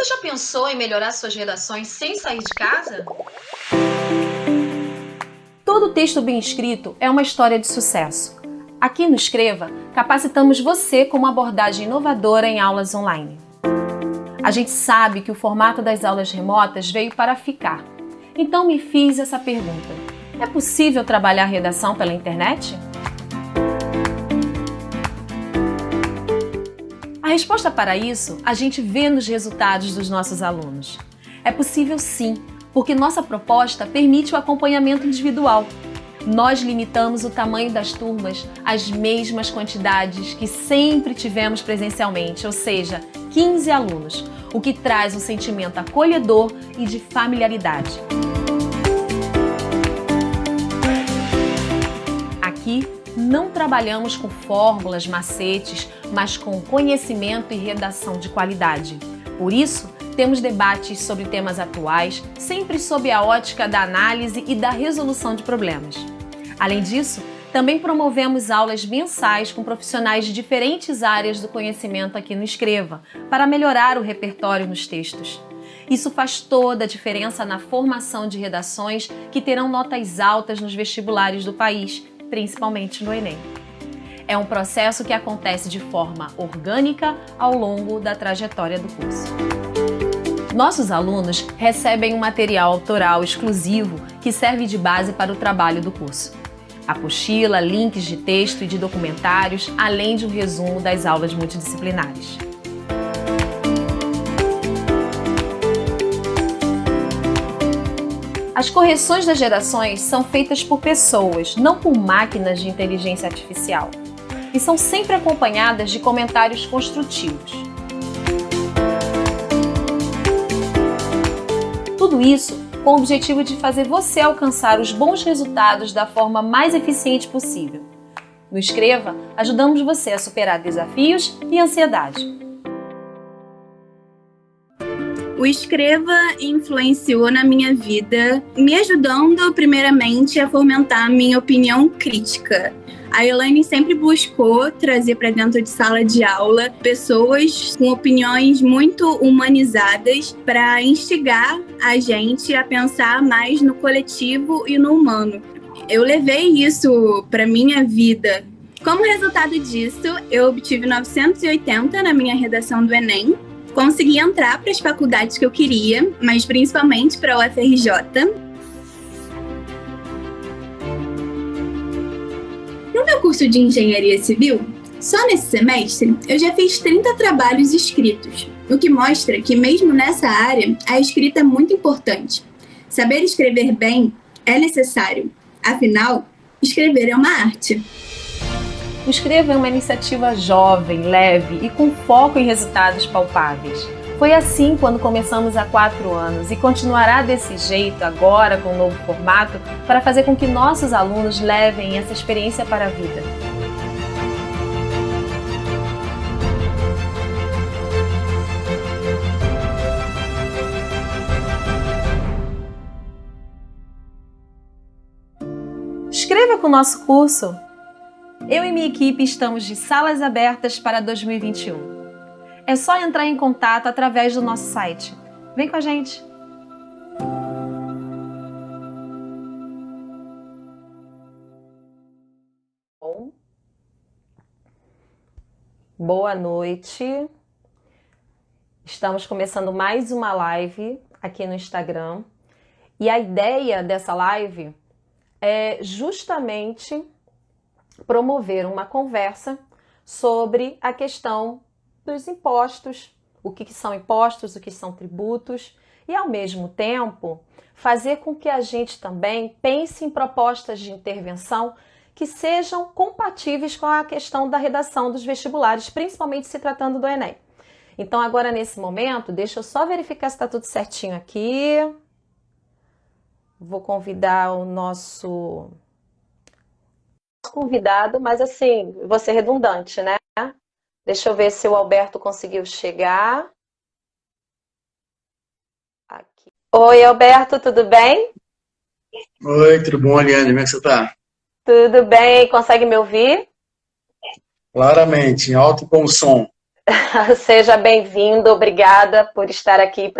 Você já pensou em melhorar suas redações sem sair de casa? Todo texto bem escrito é uma história de sucesso. Aqui no Escreva, capacitamos você com uma abordagem inovadora em aulas online. A gente sabe que o formato das aulas remotas veio para ficar. Então me fiz essa pergunta: é possível trabalhar redação pela internet? A resposta para isso a gente vê nos resultados dos nossos alunos. É possível sim, porque nossa proposta permite o acompanhamento individual. Nós limitamos o tamanho das turmas às mesmas quantidades que sempre tivemos presencialmente, ou seja, 15 alunos, o que traz um sentimento acolhedor e de familiaridade. Aqui não trabalhamos com fórmulas, macetes, mas com conhecimento e redação de qualidade. Por isso, temos debates sobre temas atuais, sempre sob a ótica da análise e da resolução de problemas. Além disso, também promovemos aulas mensais com profissionais de diferentes áreas do conhecimento aqui no Escreva, para melhorar o repertório nos textos. Isso faz toda a diferença na formação de redações que terão notas altas nos vestibulares do país, principalmente no Enem. É um processo que acontece de forma orgânica ao longo da trajetória do curso. Nossos alunos recebem um material autoral exclusivo que serve de base para o trabalho do curso. Apostila, links de texto e de documentários, além de um resumo das aulas multidisciplinares. As correções das redações são feitas por pessoas, não por máquinas de inteligência artificial, e são sempre acompanhadas de comentários construtivos. Tudo isso com o objetivo de fazer você alcançar os bons resultados da forma mais eficiente possível. No Escreva, ajudamos você a superar desafios e ansiedade. O Escreva influenciou na minha vida, me ajudando primeiramente a fomentar a minha opinião crítica. A Elaine sempre buscou trazer para dentro de sala de aula pessoas com opiniões muito humanizadas para instigar a gente a pensar mais no coletivo e no humano. Eu levei isso para minha vida. Como resultado disso, eu obtive 980 na minha redação do Enem. Consegui entrar para as faculdades que eu queria, mas principalmente para a UFRJ. No meu curso de Engenharia Civil, só nesse semestre, eu já fiz 30 trabalhos escritos, o que mostra que mesmo nessa área, a escrita é muito importante. Saber escrever bem é necessário, afinal, escrever é uma arte. O Escreva é uma iniciativa jovem, leve e com foco em resultados palpáveis. Foi assim quando começamos há 4 anos e continuará desse jeito agora com um novo formato para fazer com que nossos alunos levem essa experiência para a vida. Escreva com o nosso curso! Eu e minha equipe estamos de salas abertas para 2021. É só entrar em contato através do nosso site. Vem com a gente! Bom, boa noite. Estamos começando mais uma live aqui no Instagram. E a ideia dessa live é justamente promover uma conversa sobre a questão dos impostos, o que são impostos, o que são tributos, e ao mesmo tempo fazer com que a gente também pense em propostas de intervenção que sejam compatíveis com a questão da redação dos vestibulares, principalmente se tratando do Enem. Então agora nesse momento, deixa eu só verificar se está tudo certinho aqui. Vou convidar o nosso convidado, mas assim, vou ser redundante, né? Deixa eu ver se o Alberto conseguiu chegar. Aqui. Oi, Alberto, tudo bem? Oi, tudo bom, Eliane? Como é que você tá? Tudo bem, consegue me ouvir? Claramente, em alto e bom som. Seja bem-vindo, obrigada por estar aqui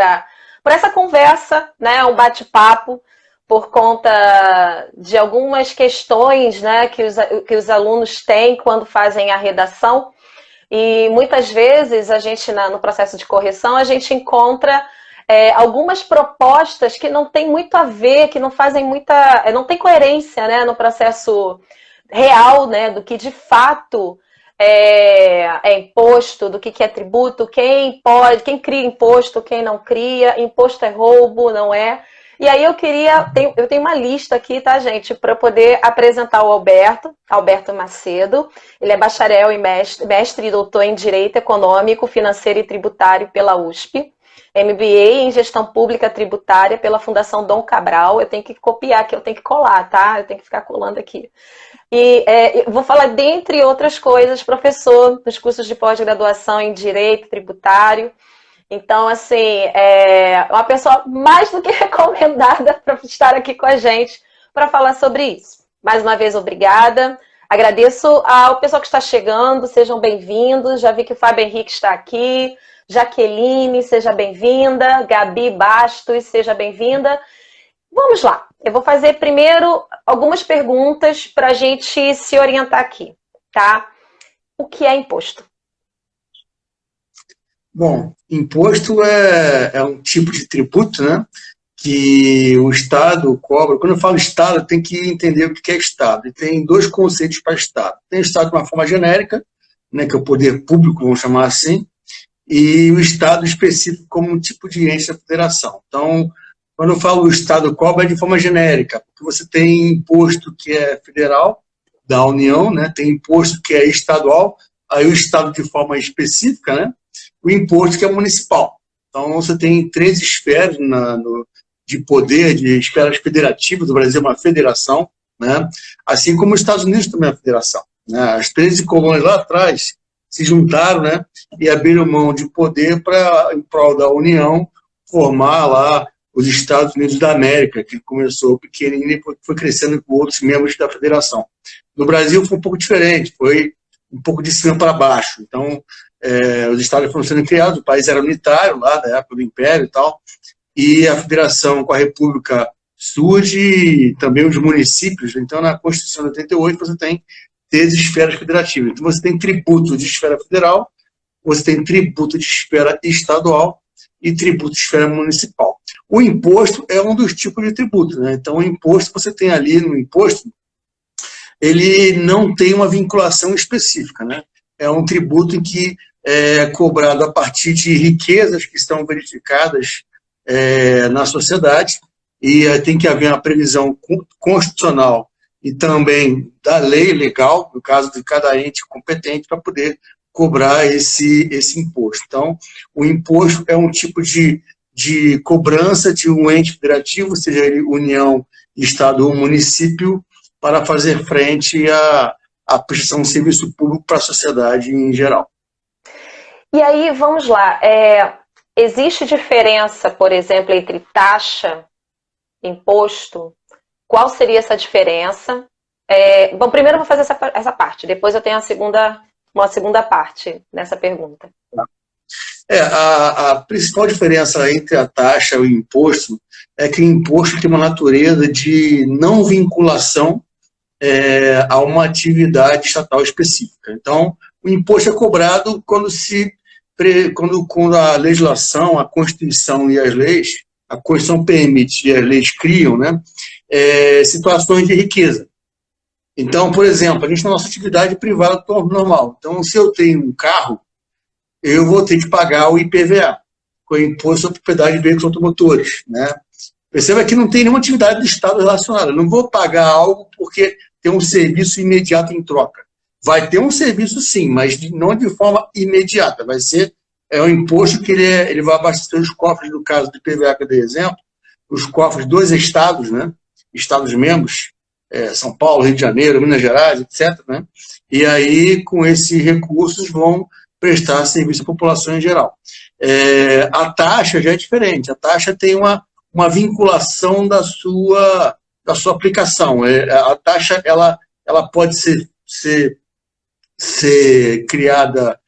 por essa conversa, né, um bate-papo, por conta de algumas questões, né, que os alunos têm quando fazem a redação. E muitas vezes a gente, no processo de correção, a gente encontra algumas propostas que não tem muito a ver, que não fazem não tem coerência, né, no processo real, né, do que de fato é imposto, do que é tributo, quem cria imposto, quem não cria, imposto é roubo, não é? E aí eu tenho uma lista aqui, tá, gente, para poder apresentar o Alberto Macedo. Ele é bacharel e mestre e doutor em Direito Econômico, Financeiro e Tributário pela USP. MBA em Gestão Pública Tributária pela Fundação Dom Cabral. Eu tenho que copiar aqui, eu tenho que colar, tá? Eu tenho que ficar colando aqui. E eu vou falar, dentre outras coisas, professor nos cursos de pós-graduação em Direito Tributário. Então, assim, é uma pessoa mais do que recomendada para estar aqui com a gente para falar sobre isso. Mais uma vez, obrigada. Agradeço ao pessoal que está chegando, sejam bem-vindos. Já vi que o Fábio Henrique está aqui. Jaqueline, seja bem-vinda. Gabi Bastos, seja bem-vinda. Vamos lá. Eu vou fazer primeiro algumas perguntas para a gente se orientar aqui, tá? O que é imposto? Bom, imposto é um tipo de tributo, né, que o Estado cobra. Quando eu falo Estado, tem que entender o que é Estado. E tem dois conceitos para Estado. Tem o Estado de uma forma genérica, né, que é o poder público, vamos chamar assim, e o Estado específico como um tipo de ente da federação. Então, quando eu falo o Estado cobra, é de forma genérica, porque você tem imposto que é federal, da União, né, tem imposto que é estadual, aí o Estado de forma específica, né, o imposto que é municipal. Então, você tem três esferas de poder, de esferas federativas. O Brasil é uma federação, né, assim como os Estados Unidos também é uma federação. Né, as 13 colônias lá atrás se juntaram, né, e abriram mão de poder em prol da União formar lá os Estados Unidos da América, que começou pequenininho e foi crescendo com outros membros da federação. No Brasil foi um pouco diferente, foi um pouco de cima para baixo. Então, os estados foram sendo criados, o país era unitário lá, da época do Império e tal, e a federação com a República surge, e também os municípios. Então, na Constituição de 88, você tem 13 esferas federativas. Então, você tem tributo de esfera federal, você tem tributo de esfera estadual e tributo de esfera municipal. O imposto é um dos tipos de tributo, né? Então, o imposto, você tem ali no imposto, ele não tem uma vinculação específica, né? É um tributo em que é cobrado a partir de riquezas que estão verificadas na sociedade, e tem que haver uma previsão constitucional e também da lei legal, no caso de cada ente competente, para poder cobrar esse imposto. Então, o imposto é um tipo de cobrança de um ente federativo, seja ele União, Estado ou município, para fazer frente à prestação de serviço público para a sociedade em geral. E aí, vamos lá. Existe diferença, por exemplo, entre taxa, imposto? Qual seria essa diferença? Bom, primeiro eu vou fazer essa parte, depois eu tenho uma segunda parte nessa pergunta. A principal diferença entre a taxa e o imposto é que o imposto tem uma natureza de não vinculação a uma atividade estatal específica. Então, o imposto é cobrado quando a legislação, a Constituição e as leis, a Constituição permite e as leis criam, né, situações de riqueza. Então, por exemplo, a gente tem a nossa atividade privada normal. Então, se eu tenho um carro, eu vou ter que pagar o IPVA, que é o Imposto sobre Propriedade de Veículos Automotores, né? Perceba que não tem nenhuma atividade do Estado relacionada. Eu não vou pagar algo porque tem um serviço imediato em troca. Vai ter um serviço sim, mas não de forma imediata. Vai ser um imposto que ele vai abastecer os cofres, no caso do IPVA, que eu dei exemplo, os cofres dos estados, né? Estados membros, São Paulo, Rio de Janeiro, Minas Gerais, etc., né? E aí, com esses recursos, vão prestar serviço à população em geral. A taxa já é diferente. A taxa tem uma vinculação da sua aplicação. A taxa ela pode ser criada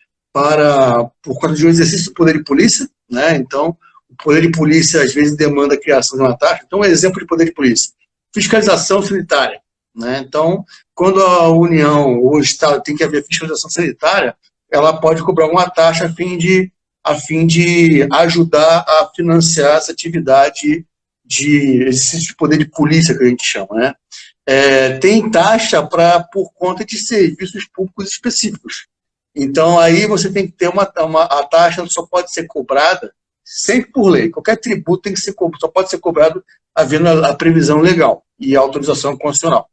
por conta de um exercício do poder de polícia, né? Então, o poder de polícia, às vezes, demanda a criação de uma taxa. Então, um exemplo de poder de polícia. Fiscalização sanitária, né? Então, quando a União ou o Estado tem que haver fiscalização sanitária, ela pode cobrar uma taxa a fim de ajudar a financiar essa atividade de exercício de poder de polícia, que a gente chama, né? Tem taxa por conta de serviços públicos específicos. Então, aí você tem que ter a taxa só pode ser cobrada sempre por lei. Qualquer tributo tem que só pode ser cobrado havendo a previsão legal e a autorização constitucional.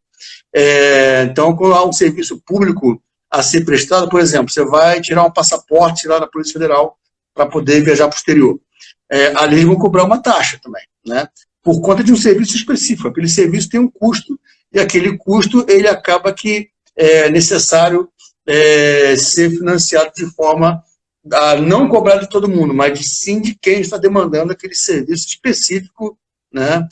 Então, quando há um serviço público a ser prestado, por exemplo, você vai tirar um passaporte lá na Polícia Federal para poder viajar para o exterior. Ali eles vão cobrar uma taxa também, né? Por conta de um serviço específico. Aquele serviço tem um custo, e aquele custo ele acaba que é necessário ser financiado de forma a não cobrar de todo mundo, mas sim de quem está demandando aquele serviço específico, né,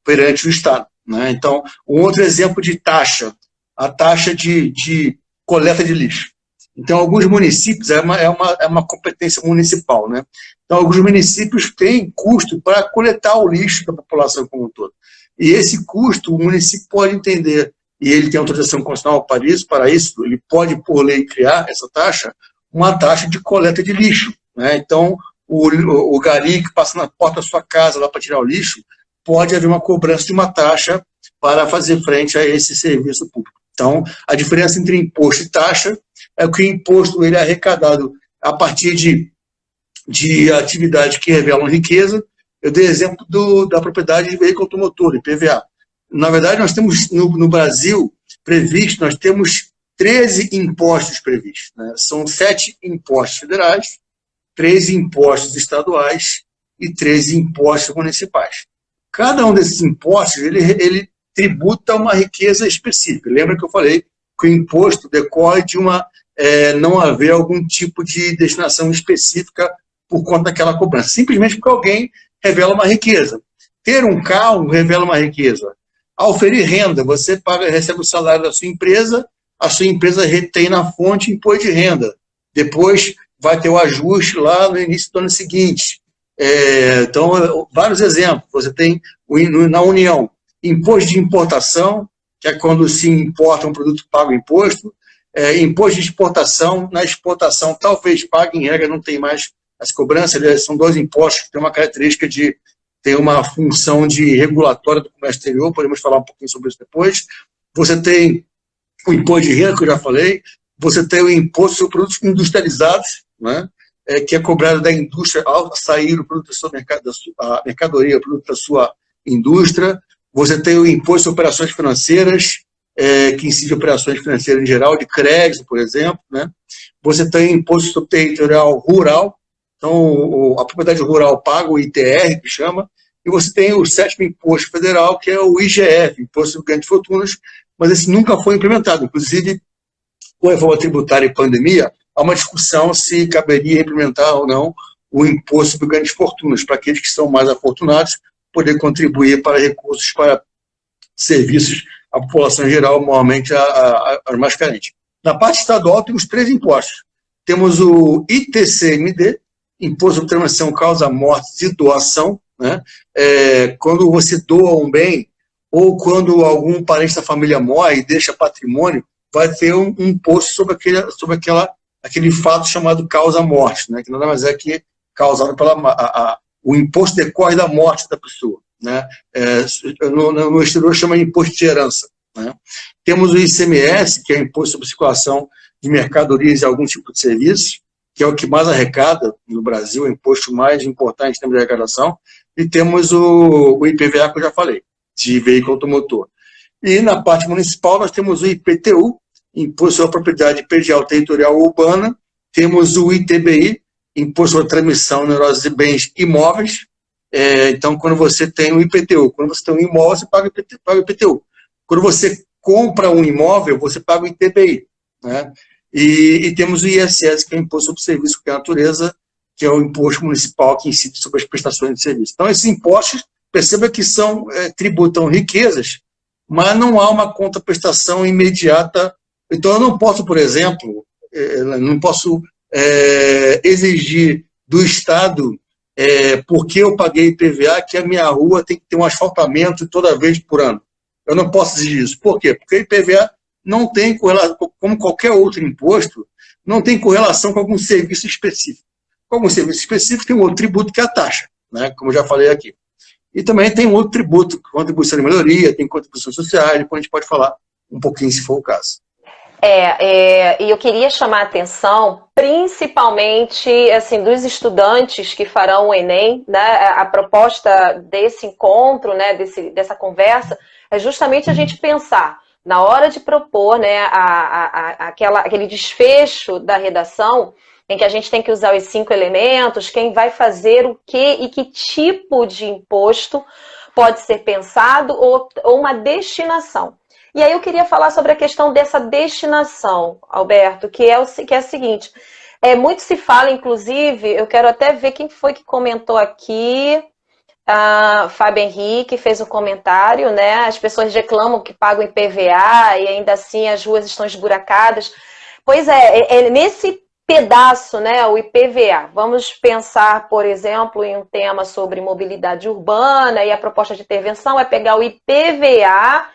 perante o Estado, né? Então, um outro exemplo de taxa, a taxa de coleta de lixo. Então, alguns municípios, é uma competência municipal, né? Então, alguns municípios têm custo para coletar o lixo da população como um todo. E esse custo, o município pode entender, e ele tem autorização constitucional para isso, ele pode, por lei, criar essa taxa, uma taxa de coleta de lixo, né? Então, o gari que passa na porta da sua casa lá para tirar o lixo, pode haver uma cobrança de uma taxa para fazer frente a esse serviço público. Então, a diferença entre imposto e taxa é que o imposto ele é arrecadado a partir de atividades que revelam riqueza. Eu dei exemplo da propriedade de veículo automotor, IPVA. Na verdade, nós temos no Brasil previsto, nós temos 13 impostos previstos, né? São 7 impostos federais, 13 impostos estaduais e 13 impostos municipais. Cada um desses impostos, ele tributa uma riqueza específica. Lembra que eu falei que o imposto decorre de não haver algum tipo de destinação específica por conta daquela cobrança. Simplesmente porque alguém revela uma riqueza. Ter um carro revela uma riqueza. Ao oferir renda, você recebe o salário da sua empresa, a sua empresa retém na fonte imposto de renda. Depois vai ter o ajuste lá no início do ano seguinte. Então, vários exemplos. Você tem na União, imposto de importação, que é quando se importa um produto paga o imposto. Imposto de exportação, na exportação talvez pague, em regra não tem mais as cobranças, são 2 impostos que têm uma característica de ter uma função de regulatória do comércio exterior, podemos falar um pouquinho sobre isso depois. Você tem o imposto de renda, que eu já falei, você tem o imposto sobre produtos industrializados, né, que é cobrado da indústria ao sair o produto da sua mercadoria, o produto da sua indústria. Você tem o imposto sobre operações financeiras, que incide operações financeiras em geral, de crédito, por exemplo, né? Você tem imposto sobre territorial rural, então a propriedade rural paga o ITR, que chama, e você tem o 7º imposto federal, que é o IGF, Imposto sobre Grandes Fortunas, mas esse nunca foi implementado. Inclusive, com a reforma tributária e pandemia, há uma discussão se caberia implementar ou não o imposto sobre grandes fortunas, para aqueles que são mais afortunados poder contribuir para recursos para serviços à população em geral, normalmente a mais carente. Na parte estadual, temos 3 impostos. Temos o ITCMD, Imposto sobre Transmissão, Causa, Mortes e Doação, né? Quando você doa um bem, ou quando algum parente da família morre e deixa patrimônio, vai ter um imposto sobre aquele fato chamado causa-morte, né? Que nada mais é que causado o imposto decorre da morte da pessoa, né? No exterior chama de imposto de herança, né? Temos o ICMS, que é o Imposto sobre Circulação de Mercadorias e algum tipo de serviço, que é o que mais arrecada no Brasil, é o imposto mais importante em termos de arrecadação, e temos o IPVA, que eu já falei, de veículo automotor. E na parte municipal nós temos o IPTU, Imposto sobre a Propriedade Predial Territorial Urbana, temos o ITBI, Imposto sobre a Transmissão, Onerosa de Bens Imóveis. Então, quando você tem o IPTU, quando você tem um imóvel, você paga o IPTU. Quando você compra um imóvel, você paga o ITBI, né? E temos o ISS, que é o Imposto sobre Serviço de Natureza, que é o imposto municipal que incide sobre as prestações de serviço. Então, esses impostos, perceba que tributam riquezas, mas não há uma contraprestação imediata. Então, eu não posso, por exemplo, não posso exigir do Estado, porque eu paguei IPVA, que a minha rua tem que ter um asfaltamento toda vez por ano. Eu não posso exigir isso. Por quê? Porque o IPVA não tem correlação, como qualquer outro imposto, não tem correlação com algum serviço específico. Com algum serviço específico tem um outro tributo que é a taxa, né? Como eu já falei aqui. E também tem um outro tributo, contribuição de melhoria, tem contribuições sociais, depois a gente pode falar um pouquinho se for o caso. E eu queria chamar a atenção, principalmente assim, dos estudantes que farão o Enem, né? A proposta desse encontro, né? Dessa conversa, é justamente a gente pensar, na hora de propor, né, aquele desfecho da redação, em que a gente tem que usar os 5 elementos, quem vai fazer o quê e que tipo de imposto pode ser pensado ou uma destinação. E aí eu queria falar sobre a questão dessa destinação, Alberto, que é a seguinte, muito se fala, inclusive, eu quero até ver quem foi que comentou aqui, Fábio Henrique fez um comentário, né? As pessoas reclamam que pagam IPVA e ainda assim as ruas estão esburacadas. Pois é nesse pedaço, né, o IPVA. Vamos pensar, por exemplo, em um tema sobre mobilidade urbana, e a proposta de intervenção é pegar o IPVA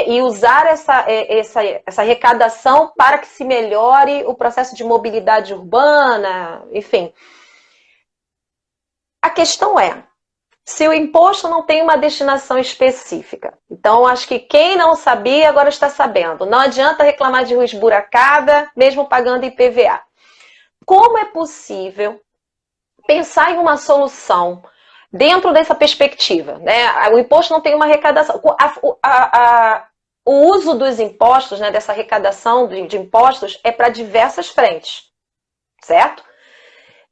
e usar essa arrecadação para que se melhore o processo de mobilidade urbana, enfim. A questão se o imposto não tem uma destinação específica. Então, acho que quem não sabia agora está sabendo. Não adianta reclamar de rua esburacada, mesmo pagando IPVA. Como é possível pensar em uma solução dentro dessa perspectiva, né? O imposto não tem uma arrecadação. O uso dos impostos, né, dessa arrecadação de impostos, é para diversas frentes, certo?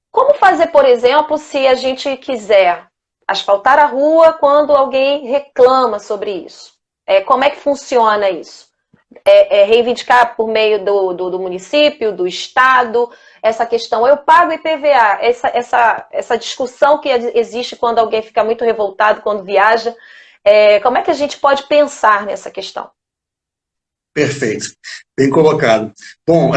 Como fazer, por exemplo, se a gente quiser asfaltar a rua quando alguém reclama sobre isso? Como é que funciona isso? Reivindicar por meio do município, do Estado, essa questão. Eu pago IPVA, essa discussão que existe quando alguém fica muito revoltado quando viaja. Como é que a gente pode pensar nessa questão? Perfeito, bem colocado. Bom,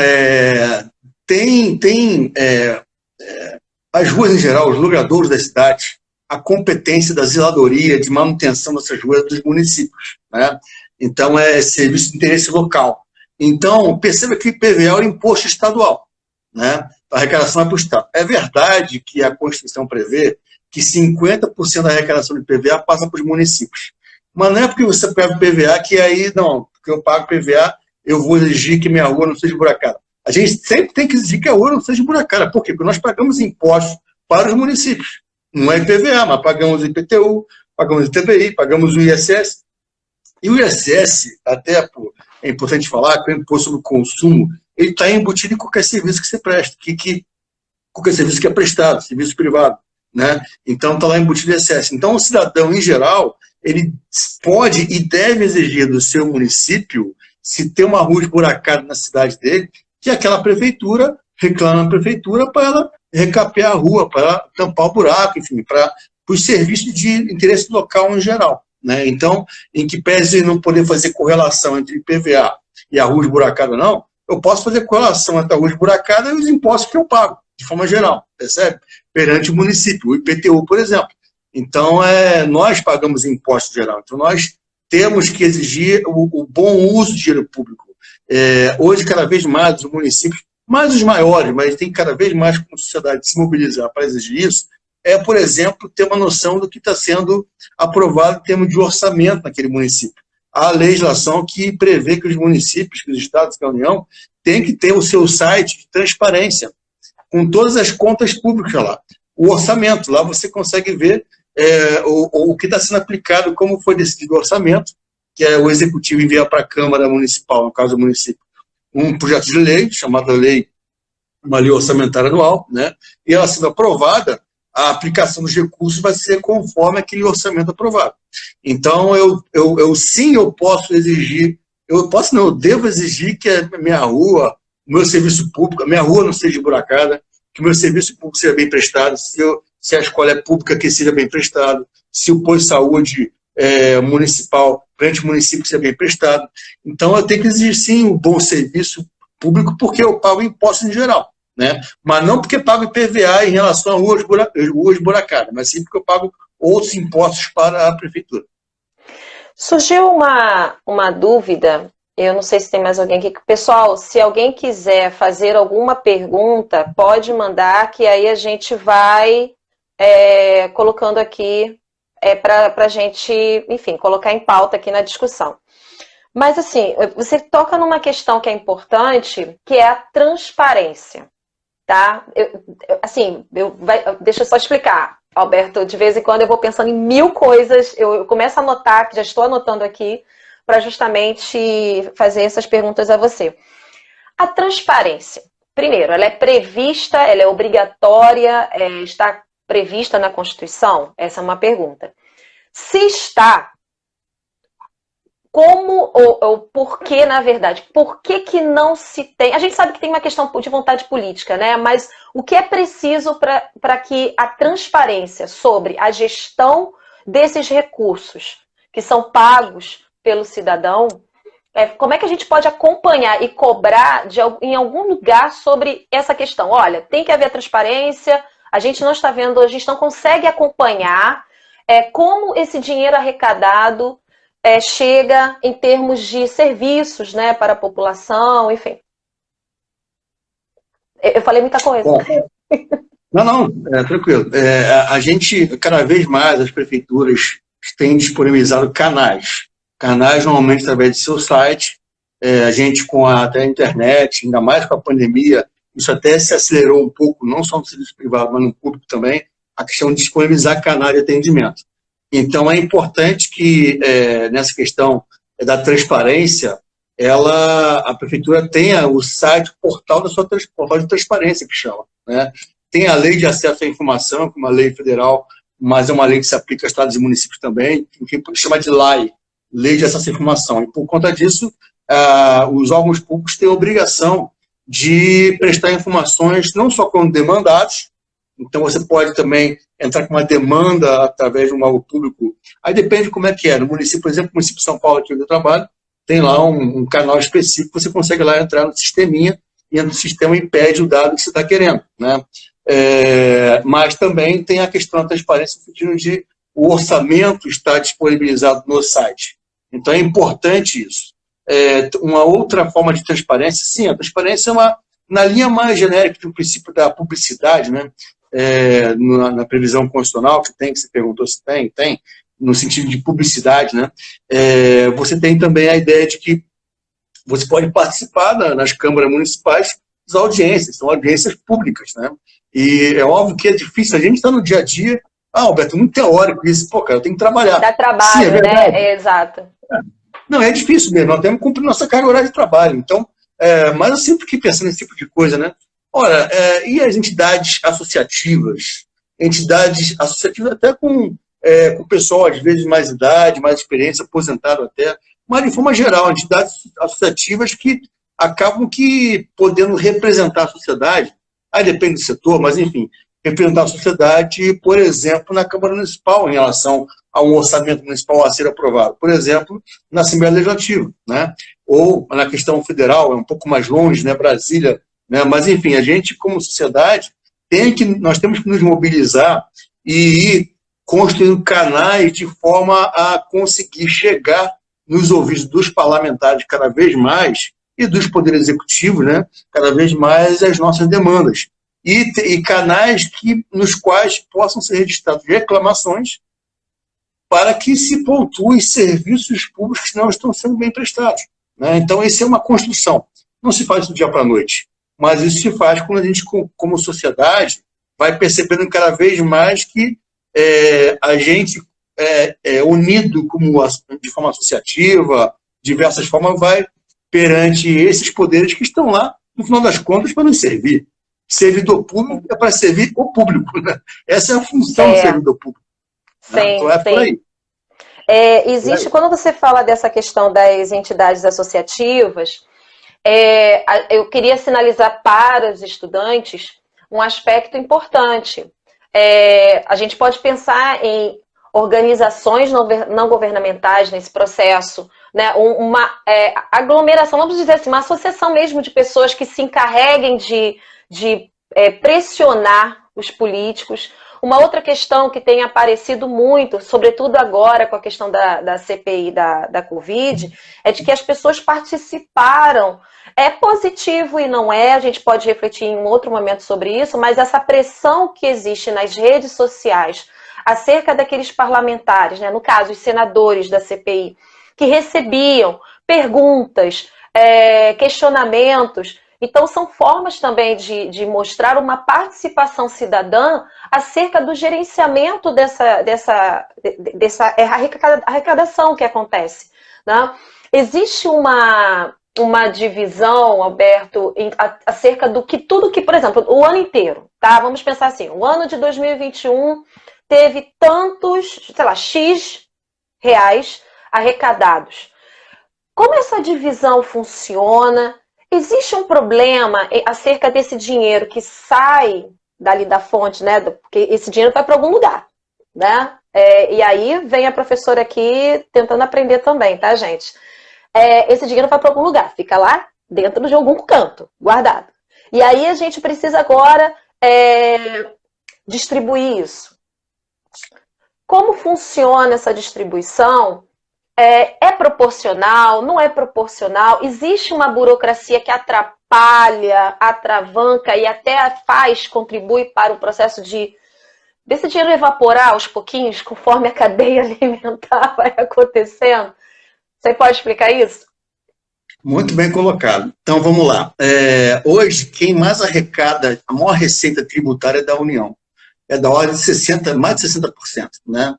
as ruas em geral, os logradouros da cidade, a competência da zeladoria de manutenção dessas ruas dos municípios, né? Então, é serviço de interesse local. Então, perceba que o IPVA é um imposto estadual, né? A arrecadação é para o Estado. É verdade que a Constituição prevê que 50% da arrecadação do IPVA passa para os municípios. Mas não é porque você paga o IPVA que aí, não, porque eu pago o IPVA, eu vou exigir que minha rua não seja esburacada. A gente sempre tem que exigir que a rua não seja esburacada. Por quê? Porque nós pagamos impostos para os municípios. Não é IPVA, mas pagamos o IPTU, pagamos o ITBI, pagamos o ISS. E o ISS, até é importante falar, que o imposto sobre o consumo, ele está embutido em qualquer serviço que você presta, qualquer serviço que é prestado, serviço privado, né? Então está lá embutido o ISS. Então o cidadão, em geral, ele pode e deve exigir do seu município, se tem uma rua esburacada na cidade dele, que aquela prefeitura reclama a prefeitura para ela recapear a rua, para tampar o buraco, enfim, para os serviços de interesse local em geral, né? Então, em que pese não poder fazer correlação entre IPVA e a rua esburacada, não, eu posso fazer correlação entre a rua esburacada e os impostos que eu pago, de forma geral, percebe? Perante o município, o IPTU, por exemplo. Então, nós pagamos imposto geral, então nós temos que exigir o bom uso do dinheiro público. Hoje, cada vez mais, os municípios, mais os maiores, mas tem cada vez mais como a sociedade se mobilizar para exigir isso, por exemplo, ter uma noção do que está sendo aprovado em termos de orçamento naquele município. Há legislação que prevê que os municípios, que os estados, que a União, têm que ter o seu site de transparência, com todas as contas públicas lá. O orçamento, lá você consegue ver o que está sendo aplicado, como foi decidido o orçamento, que o executivo envia para a Câmara Municipal, no caso do município, um projeto de lei, chamada uma lei orçamentária anual, né? E ela sendo aprovada, a aplicação dos recursos vai ser conforme aquele orçamento aprovado. Então, eu posso exigir, eu devo exigir que a minha rua, o meu serviço público, a minha rua não seja esburacada, que o meu serviço público seja bem prestado, se a escola é pública, que seja bem prestado, se o posto de saúde municipal, frente ao município, seja bem prestado. Então, eu tenho que exigir, sim, um bom serviço público porque eu pago impostos em geral, né? Mas não porque pago IPVA em relação a ruas buracadas, mas sim porque eu pago outros impostos para a prefeitura. Surgiu uma dúvida, eu não sei se tem mais alguém aqui. Pessoal, se alguém quiser fazer alguma pergunta, pode mandar, que aí a gente vai colocando aqui para a gente, enfim, colocar em pauta aqui na discussão. Mas, assim, você toca numa questão que é importante, que é a transparência, tá? Deixa eu só explicar, Alberto. De vez em quando eu vou pensando em 1000 coisas, eu começo a anotar, que já estou anotando aqui, para justamente fazer essas perguntas a você. A transparência, primeiro, ela é prevista, ela é obrigatória, está prevista na Constituição? Essa é uma pergunta. Se está, como ou por que, na verdade, por que não se tem? A gente sabe que tem uma questão de vontade política, né? Mas o que é preciso para que a transparência sobre a gestão desses recursos que são pagos pelo cidadão, como é que a gente pode acompanhar e cobrar em algum lugar sobre essa questão? Olha, tem que haver transparência, a gente não está vendo, a gente não consegue acompanhar como esse dinheiro arrecadado chega em termos de serviços, né, para a população, enfim. Eu falei muita coisa. Bom, não, tranquilo. A gente, cada vez mais, as prefeituras têm disponibilizado canais. Canais, normalmente, através do seu site. A gente, com até a internet, ainda mais com a pandemia, isso até se acelerou um pouco, não só no serviço privado, mas no público também, a questão de disponibilizar canal de atendimento. Então, é importante que, nessa questão da transparência, a prefeitura tenha o site, o portal portal de transparência, que chama, né? Tem a lei de acesso à informação, que é uma lei federal, mas é uma lei que se aplica a estados e municípios também, que chama de LAI, Lei de Acesso à Informação. E, por conta disso, os órgãos públicos têm a obrigação de prestar informações, não só quando demandados. Então, você pode também entrar com uma demanda através de um órgão público. Aí depende como é que é. No município, por exemplo, no município de São Paulo, aqui onde eu trabalho, tem lá um canal específico, você consegue lá entrar no sisteminha, e no sistema e pede o dado que você está querendo, né? Mas também tem a questão da transparência, no sentido de o orçamento estar disponibilizado no site. Então, é importante isso. Uma outra forma de transparência, sim, a transparência é na linha mais genérica do princípio da publicidade, né? Na previsão constitucional que você perguntou se tem, no sentido de publicidade, né? Você tem também a ideia de que você pode participar nas câmaras municipais das audiências, são audiências públicas, né? E é óbvio que é difícil, a gente está no dia a dia, Alberto, muito teórico isso, cara, eu tenho que trabalhar. Dá trabalho, sim, né? Exato. Não, é difícil mesmo, nós temos que cumprir nossa carga horária de trabalho, então, mas eu sempre fiquei pensando nesse tipo de coisa, né? Ora, e as entidades associativas? Entidades associativas até com o pessoal, às vezes, mais idade, mais experiência, aposentado até, mas de forma geral, entidades associativas que acabam podendo representar a sociedade, aí depende do setor, mas enfim, representar a sociedade, por exemplo, na Câmara Municipal, em relação a um orçamento municipal a ser aprovado, por exemplo, na Assembleia Legislativa, né? Ou na questão federal, é um pouco mais longe, né? Brasília, né? Mas enfim, a gente, como sociedade, nós temos que nos mobilizar e ir construindo canais de forma a conseguir chegar nos ouvidos dos parlamentares cada vez mais e dos poderes executivos, né, cada vez mais as nossas demandas. E canais nos quais possam ser registradas reclamações para que se pontuem serviços públicos que não estão sendo bem prestados, né? Então, isso é uma construção. Não se faz do dia para a noite, mas isso se faz quando a gente, como sociedade, vai percebendo cada vez mais que a gente, unido de forma associativa, diversas formas, vai perante esses poderes que estão lá, no final das contas, para nos servir. Servidor público é para servir o público, né? Essa é a função do servidor público. Sim, né? Então, por aí. Existe, quando você fala dessa questão das entidades associativas, eu queria sinalizar para os estudantes um aspecto importante. A gente pode pensar em organizações não governamentais nesse processo, né, uma aglomeração, vamos dizer assim, uma associação mesmo de pessoas que se encarreguem de pressionar os políticos. Uma outra questão que tem aparecido muito, sobretudo agora com a questão da CPI da Covid, é de que as pessoas participaram. É positivo e não é, a gente pode refletir em um outro momento sobre isso, mas essa pressão que existe nas redes sociais acerca daqueles parlamentares, né, no caso, os senadores da CPI, que recebiam perguntas, questionamentos. Então, são formas também de mostrar uma participação cidadã acerca do gerenciamento dessa arrecadação que acontece, né? Existe uma divisão, Alberto, acerca do que tudo que, por exemplo, o ano inteiro, tá? Vamos pensar assim, o ano de 2021 teve tantos, sei lá, X reais arrecadados. Como essa divisão funciona? Existe um problema acerca desse dinheiro que sai dali da fonte, né? Porque esse dinheiro vai para algum lugar, né? E aí vem a professora aqui tentando aprender também, tá, gente? Esse dinheiro vai para algum lugar, fica lá dentro de algum canto, guardado. E aí a gente precisa agora distribuir isso. Como funciona essa distribuição? É proporcional? Não é proporcional? Existe uma burocracia que atrapalha, atravanca e até contribui para o processo desse dinheiro evaporar aos pouquinhos, conforme a cadeia alimentar vai acontecendo? Você pode explicar isso? Muito bem colocado. Então, vamos lá. Hoje, quem mais arrecada, a maior receita tributária é da União. É da ordem de mais de 60%, né?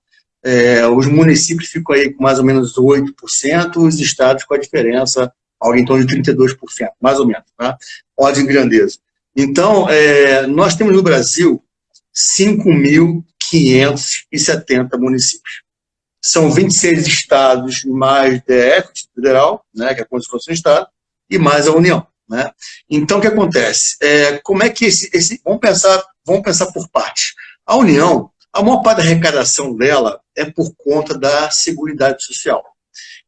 Os municípios ficam aí com mais ou menos 8%, os estados com a diferença, algo em torno de 32%, mais ou menos, tá? Ordem de grandeza. Então, nós temos no Brasil 5.570 municípios. São 26 estados, mais DF, federal, né, que é como se fosse um estado, e mais a União, né? Então, o que acontece? Como é que vamos pensar por partes. A União, a maior parte da arrecadação dela é por conta da Seguridade Social.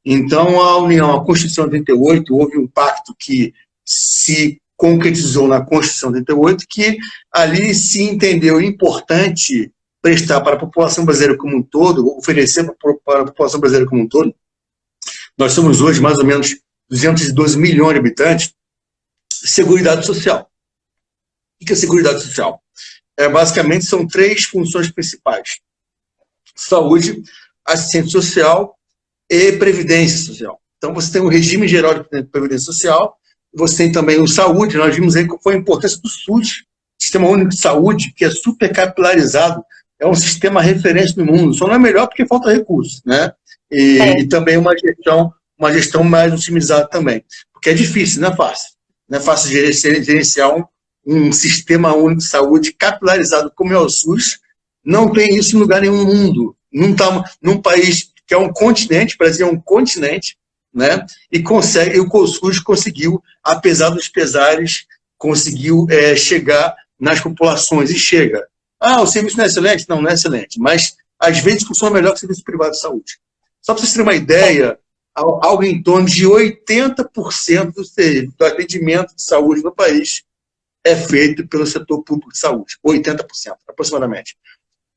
Então, a União, a Constituição de 88, houve um pacto que se concretizou na Constituição de 88, que ali se entendeu importante prestar para a população brasileira como um todo, oferecer para a população brasileira como um todo. Nós somos hoje mais ou menos 212 milhões de habitantes, Seguridade Social. O que é Seguridade Social? Basicamente, são 3 funções principais: saúde, assistência social e previdência social. Então, você tem o regime geral de previdência social, você tem também o saúde. Nós vimos aí qual foi a importância do SUS, Sistema Único de Saúde, que é super capilarizado, é um sistema referência no mundo, só não é melhor porque falta recursos, né? E também uma gestão mais otimizada também, porque é difícil, não é fácil. Não é fácil gerenciar um sistema único de saúde capilarizado como é o SUS. Não tem isso em lugar nenhum no mundo. Não está num país que é um continente, o Brasil é um continente, né? E o SUS conseguiu, apesar dos pesares, conseguiu chegar nas populações, e chega. O serviço não é excelente? Não, não é excelente, mas às vezes funciona melhor que o serviço privado de saúde. Só para vocês terem uma ideia, algo em torno de 80% do atendimento de saúde no país é feito pelo setor público de saúde, 80%, aproximadamente.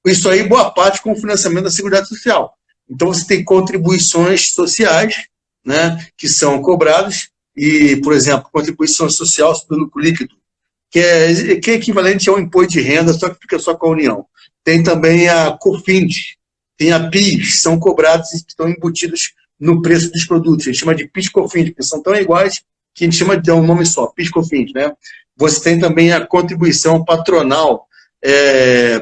Isso aí, boa parte com o financiamento da Seguridade Social. Então, você tem contribuições sociais, né, que são cobradas, e, por exemplo, contribuição social sobre o lucro líquido, que é equivalente ao imposto de renda, só que fica só com a União. Tem também a COFINS, tem a PIS, são cobrados e estão embutidos no preço dos produtos. A gente chama de PIS e COFINS, porque são tão iguais que a gente chama de um nome só, PIS e COFINS, né? Você tem também a contribuição patronal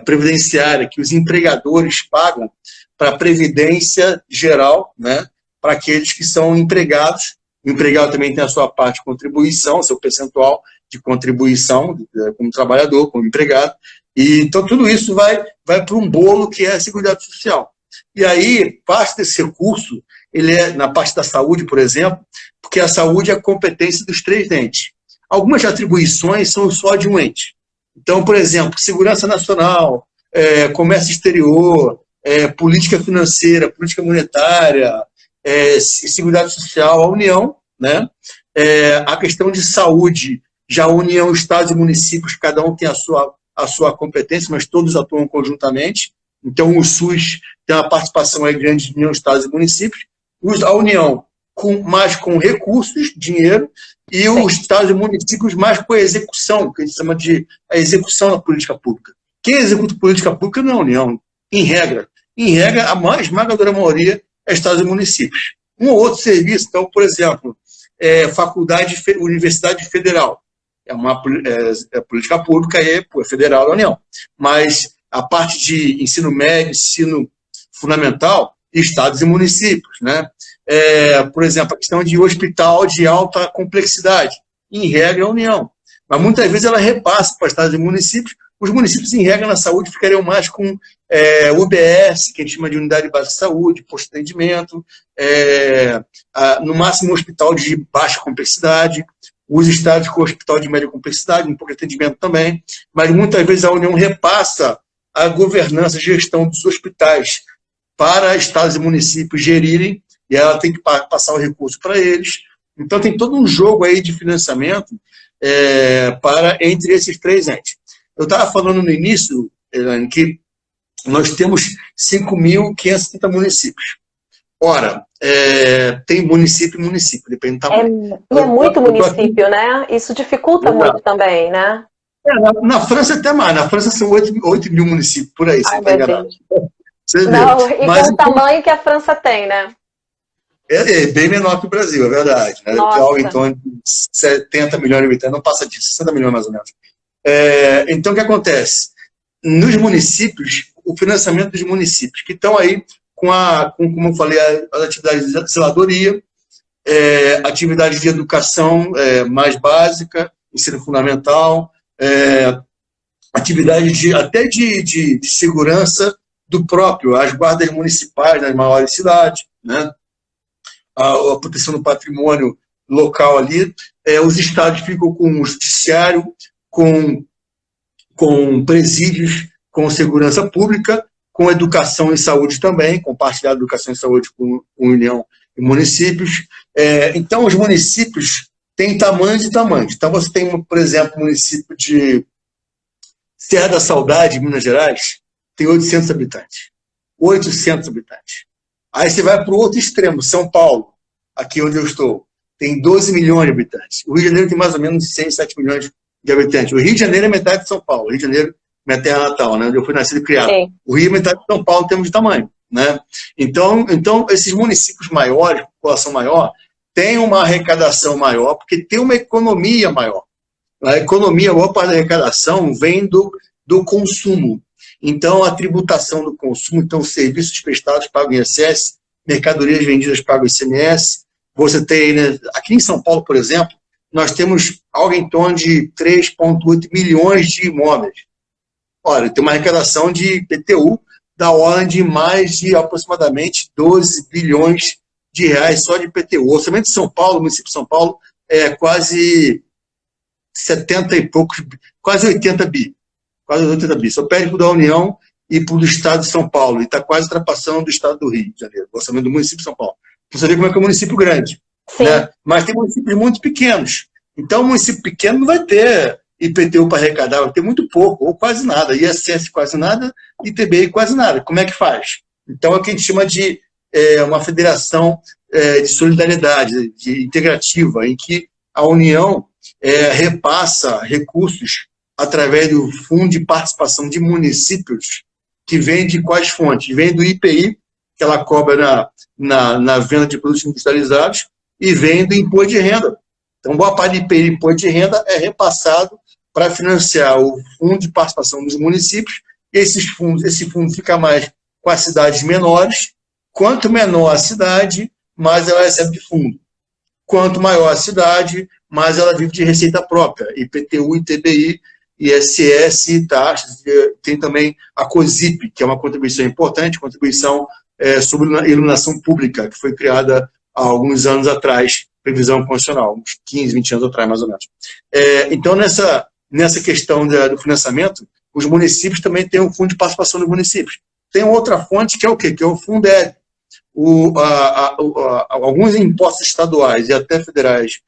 previdenciária, que os empregadores pagam para a Previdência Geral, né, para aqueles que são empregados. O empregado também tem a sua parte de contribuição, seu percentual de contribuição, como trabalhador, como empregado. E, então, tudo isso vai para um bolo que é a Seguridade Social. E aí, parte desse recurso, ele é na parte da saúde, por exemplo, porque a saúde é a competência dos 3 entes. Algumas atribuições são só de um ente. Então, por exemplo, segurança nacional, comércio exterior, política financeira, política monetária, seguridade social, a União, né? A questão de saúde, já a União, Estados e municípios, cada um tem a sua competência, mas todos atuam conjuntamente. Então, o SUS tem uma participação grande de União, Estados e municípios. A União mais com recursos, dinheiro, e os Estados e municípios mais com a execução, que a gente chama de a execução da política pública. Quem executa política pública não é a União, em regra. Em regra, a mais esmagadora maioria é Estados e municípios. Um ou outro serviço, então, por exemplo, Universidade Federal, é política pública, é federal da União. Mas a parte de ensino médio, ensino fundamental, estados e municípios, né? Por exemplo, a questão de hospital de alta complexidade, em regra, é a União. Mas muitas vezes ela repassa para estados e municípios. Os municípios, em regra, na saúde, ficariam mais com UBS, que a gente chama de Unidade Básica de Saúde, posto de atendimento, no máximo um hospital de baixa complexidade, os estados com hospital de média complexidade, um pouco de atendimento também, mas muitas vezes a União repassa a governança, a gestão dos hospitais para estados e municípios gerirem, e ela tem que passar o recurso para eles. Então tem todo um jogo aí de financiamento entre esses três entes. Eu estava falando no início, Elaine, que nós temos 5.530 municípios. Ora, tem município e município, depende do tamanho. É muito município, né? Isso dificulta muito também, né? Na França até mais. Na França são 8 mil municípios, por aí. Ai, meu Deus. Não, e com o tamanho que a França tem, né? É bem menor que o Brasil, é verdade. Né? Nossa. Algo em torno de 70 milhões de habitantes, não passa disso, 60 milhões mais ou menos. Então, o que acontece? Nos municípios, o financiamento dos municípios, que estão aí com como eu falei, as atividades de zeladoria, atividades de educação mais básica, ensino fundamental, atividades até de segurança do próprio, as guardas municipais nas maiores cidades, né? A proteção do patrimônio local ali, os estados ficam com o judiciário, com presídios, com segurança pública, com educação e saúde também, compartilhar educação e saúde com União e municípios. Então, os municípios têm tamanhos e tamanhos. Então, você tem, por exemplo, o município de Serra da Saudade, Minas Gerais, tem 800 habitantes. 800 habitantes. Aí você vai para o outro extremo, São Paulo, aqui onde eu estou, tem 12 milhões de habitantes. O Rio de Janeiro tem mais ou menos 6, 7 milhões de habitantes. O Rio de Janeiro é metade de São Paulo. O Rio de Janeiro, minha terra natal, né, onde eu fui nascido e criado. Sim. O Rio é metade de São Paulo em termos de tamanho. Né? Então, esses municípios maiores, população maior, têm uma arrecadação maior, porque tem uma economia maior. A economia, a maior parte da arrecadação vem do consumo. Então, a tributação do consumo, então, serviços prestados pagam ISS, mercadorias vendidas pagam ICMS. Você tem, né, aqui em São Paulo, por exemplo, nós temos algo em torno de 3,8 milhões de imóveis. Olha, tem uma arrecadação de IPTU da ordem de mais de aproximadamente 12 bilhões de reais só de IPTU. O orçamento de São Paulo, o município de São Paulo, é quase 70 e poucos, quase 80 bi. Quase 80 bi. Só perde para o da União e para o do Estado de São Paulo. E está quase ultrapassando o Estado do Rio de Janeiro, o orçamento do município de São Paulo. Você vê como é que é um município grande. Né? Mas tem municípios muito pequenos. Então, o município pequeno não vai ter IPTU para arrecadar, vai ter muito pouco, ou quase nada. ISS quase nada, ITBI quase nada. Como é que faz? Então, é o que a gente chama de uma federação de solidariedade, de integrativa, em que a União repassa recursos através do Fundo de Participação de Municípios, que vem de quais fontes? Vem do IPI, que ela cobra na venda de produtos industrializados, e vem do imposto de renda. Então, boa parte do IPI, imposto de renda, é repassado para financiar o Fundo de Participação dos municípios. Esse fundo fica mais com as cidades menores. Quanto menor a cidade, mais ela recebe de fundo. Quanto maior a cidade, mais ela vive de receita própria. IPTU, ITBI, ISS e taxas. Tem também a COSIP, que é uma contribuição importante, contribuição sobre a iluminação pública, que foi criada há alguns anos atrás, previsão constitucional, uns 15, 20 anos atrás, mais ou menos. Então, nessa questão do financiamento, os municípios também têm um fundo de participação dos municípios. tem outra fonte que é o quê? Que é o Fundeb. Alguns impostos estaduais e até federais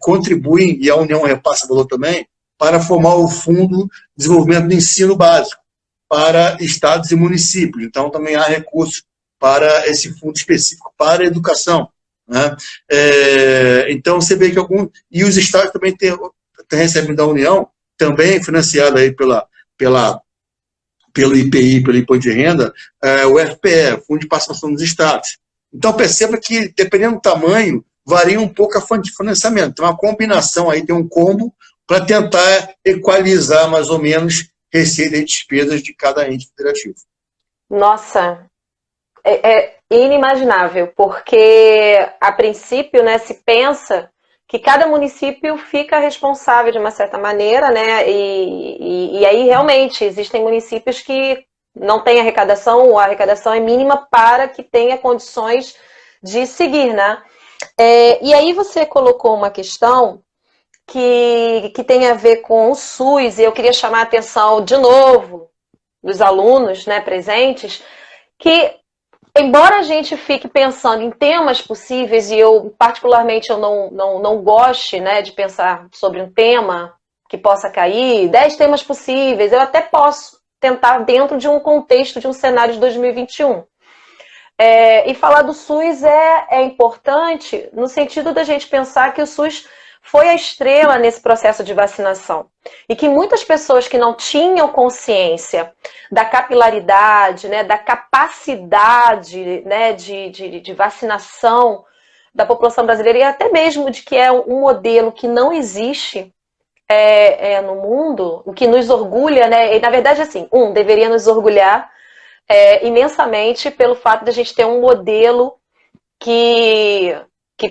contribuem, e a União repassa valor também, para formar o Fundo de Desenvolvimento do Ensino Básico para estados e municípios. Então, também há recursos para esse fundo específico para a educação, né? Então, você vê que e os estados também recebem da União, também financiado aí pelo IPI, pelo Imposto de Renda, o FPE, Fundo de Participação dos Estados. Então, perceba que, dependendo do tamanho, varia um pouco a fonte de financiamento. Então, uma combinação aí, tem um combo para tentar equalizar, mais ou menos, receita e despesas de cada ente federativo. Nossa, é inimaginável, porque, a princípio, né, se pensa que cada município fica responsável de uma certa maneira, né? E aí realmente existem municípios que não têm arrecadação, ou a arrecadação é mínima para que tenha condições de seguir, né? E aí você colocou uma questão que tem a ver com o SUS, e eu queria chamar a atenção de novo dos alunos, né, presentes, que embora a gente fique pensando em temas possíveis, e eu, particularmente, eu não goste, né, de pensar sobre um tema que possa cair, 10 temas possíveis, eu até posso tentar dentro de um contexto, de um cenário de 2021. E falar do SUS é importante no sentido da gente pensar que o SUS foi a estrela nesse processo de vacinação. E que muitas pessoas que não tinham consciência da capilaridade, né, da capacidade, né, de vacinação da população brasileira, e até mesmo de que é um modelo que não existe no mundo, o que nos orgulha, né, e na verdade, assim, deveria nos orgulhar imensamente pelo fato de a gente ter um modelo que